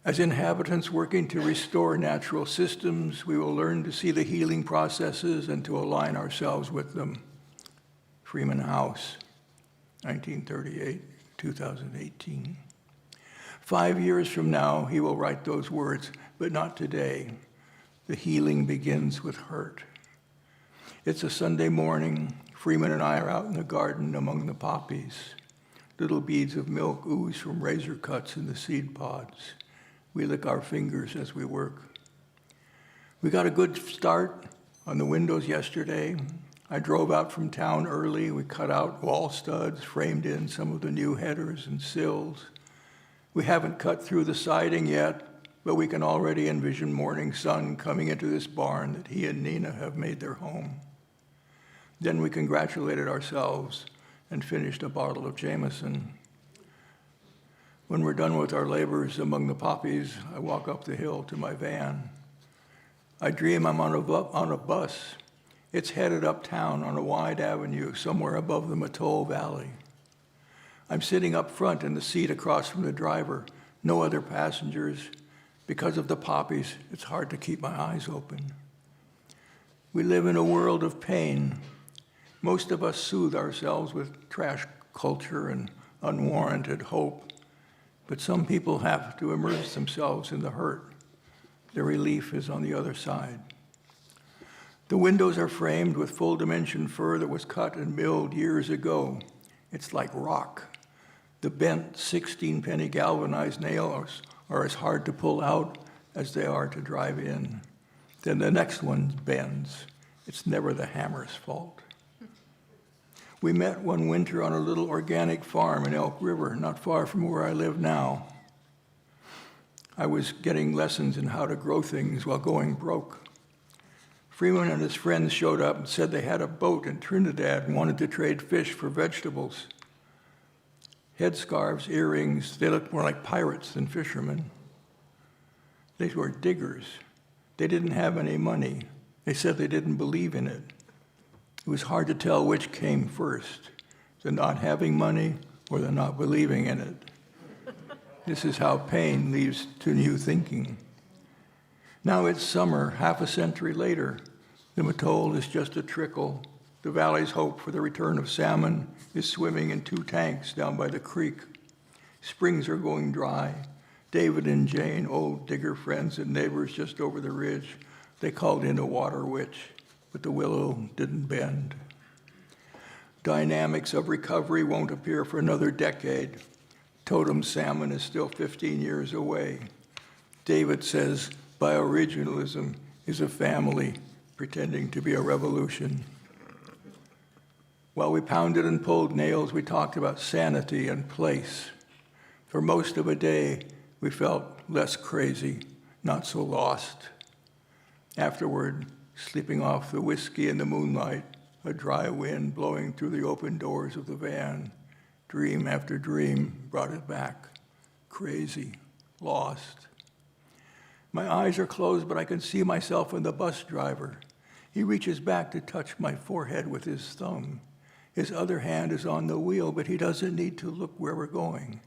As inhabitants working to restore natural systems, we will learn to see the healing processes and to align ourselves with them. Freeman House, 1938, 2018. 5 years from now, he will write those words, but not today. The healing begins with hurt. It's a Sunday morning. Freeman and I are out in the garden among the poppies. Little beads of milk ooze from razor cuts in the seed pods. We lick our fingers as we work. We got a good start on the windows yesterday. I drove out from town early. We cut out wall studs, framed in some of the new headers and sills. We haven't cut through the siding yet, but we can already envision morning sun coming into this barn that he and Nina have made their home. Then we congratulated ourselves and finished a bottle of Jameson. When we're done with our labors among the poppies, I walk up the hill to my van. I dream I'm on a bus. It's headed uptown on a wide avenue somewhere above the Mattole Valley. I'm sitting up front in the seat across from the driver, no other passengers. Because of the poppies, it's hard to keep my eyes open. We live in a world of pain. Most of us soothe ourselves with trash culture and unwarranted hope, but some people have to immerse themselves in the hurt. The relief is on the other side. The windows are framed with full-dimension fur that was cut and milled years ago. It's like rock. The bent 16-penny galvanized nails are as hard to pull out as they are to drive in. Then the next one bends. It's never the hammer's fault. We met one winter on a little organic farm in Elk River, not far from where I live now. I was getting lessons in how to grow things while going broke. Freeman and his friends showed up and said they had a boat in Trinidad and wanted to trade fish for vegetables. Headscarves, earrings, they looked more like pirates than fishermen. They were diggers. They didn't have any money. They said they didn't believe in it. It was hard to tell which came first, the not having money or the not believing in it. This is how pain leads to new thinking. Now it's summer, half a century later. The Mattole is just a trickle. The valley's hope for the return of salmon is swimming in 2 tanks down by the creek. Springs are going dry. David and Jane, old digger friends and neighbors just over the ridge, they called in a water witch, but the willow didn't bend. Dynamics of recovery won't appear for another decade. Totem salmon is still 15 years away. David says bioregionalism is a family pretending to be a revolution. While we pounded and pulled nails, we talked about sanity and place. For most of a day, we felt less crazy, not so lost. Afterward, sleeping off the whiskey in the moonlight, a dry wind blowing through the open doors of the van, dream after dream brought it back. Crazy, lost. My eyes are closed, but I can see myself in the bus driver. He reaches back to touch my forehead with his thumb. His other hand is on the wheel, but he doesn't need to look where we're going.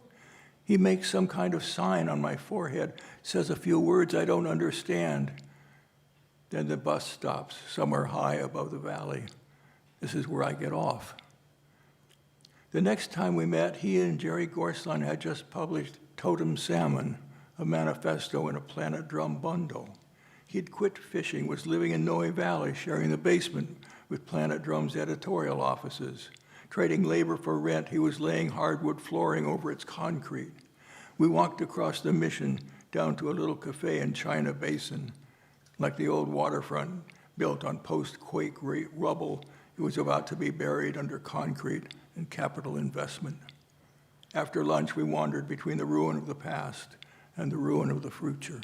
He makes some kind of sign on my forehead, says a few words I don't understand. Then the bus stops somewhere high above the valley. This is where I get off. The next time we met, he and Jerry Gorslund had just published Totem Salmon, a manifesto in a Planet Drum bundle. He'd quit fishing, was living in Noe Valley, sharing the basement with Planet Drum's editorial offices. Trading labor for rent, he was laying hardwood flooring over its concrete. We walked across the Mission down to a little cafe in China Basin. Like the old waterfront built on post-quake rubble, it was about to be buried under concrete and capital investment. After lunch, we wandered between the ruin of the past and the ruin of the future.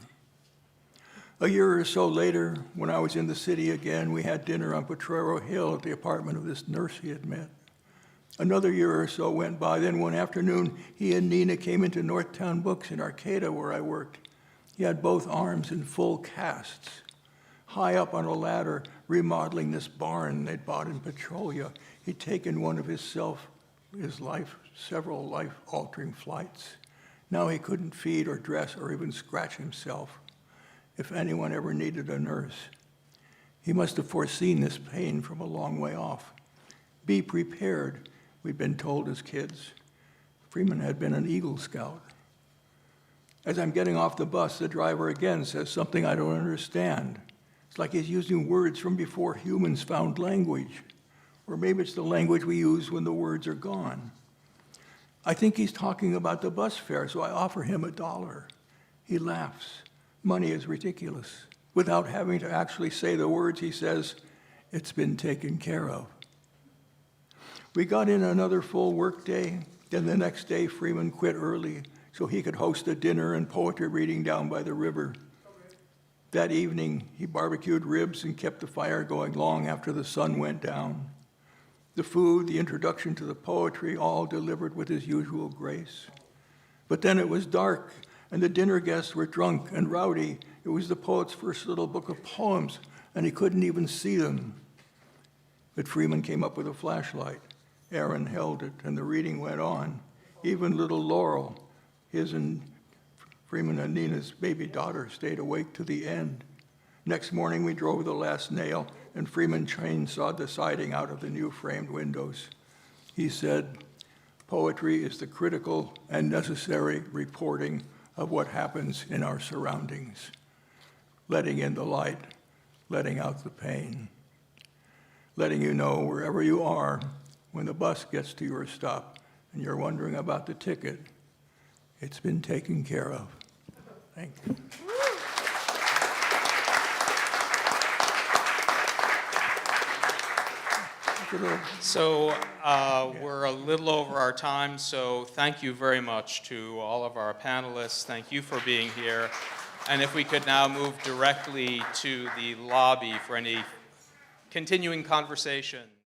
A year or so later, when I was in the city again, we had dinner on Potrero Hill at the apartment of this nurse he had met. Another year or so went by. Then one afternoon, he and Nina came into Northtown Books in Arcata, where I worked. He had both arms in full casts. High up on a ladder, remodeling this barn they'd bought in Petrolia, he'd taken one of several life-altering flights. Now he couldn't feed or dress or even scratch himself. If anyone ever needed a nurse, he must have foreseen this pain from a long way off. Be prepared, we'd been told as kids. Freeman had been an Eagle Scout. As I'm getting off the bus, the driver again says something I don't understand. It's like he's using words from before humans found language. Or maybe it's the language we use when the words are gone. I think he's talking about the bus fare, so I offer him $1. He laughs. Money is ridiculous. Without having to actually say the words, he says, "It's been taken care of." We got in another full work day. Then the next day, Freeman quit early so he could host a dinner and poetry reading down by the river. That evening, he barbecued ribs and kept the fire going long after the sun went down. The food, the introduction to the poetry, all delivered with his usual grace. But then it was dark, and the dinner guests were drunk and rowdy. It was the poet's first little book of poems, and he couldn't even see them. But Freeman came up with a flashlight. Aaron held it, and the reading went on. Even little Laurel, his and Freeman and Nina's baby daughter, stayed awake to the end. Next morning, we drove the last nail, and Freeman chainsawed the siding out of the new framed windows. He said, "Poetry is the critical and necessary reporting of what happens in our surroundings, letting in the light, letting out the pain, letting you know wherever you are, when the bus gets to your stop and you're wondering about the ticket, it's been taken care of." Thank you. So we're a little over our time, so thank you very much to all of our panelists. Thank you for being here. And if we could now move directly to the lobby for any continuing conversation.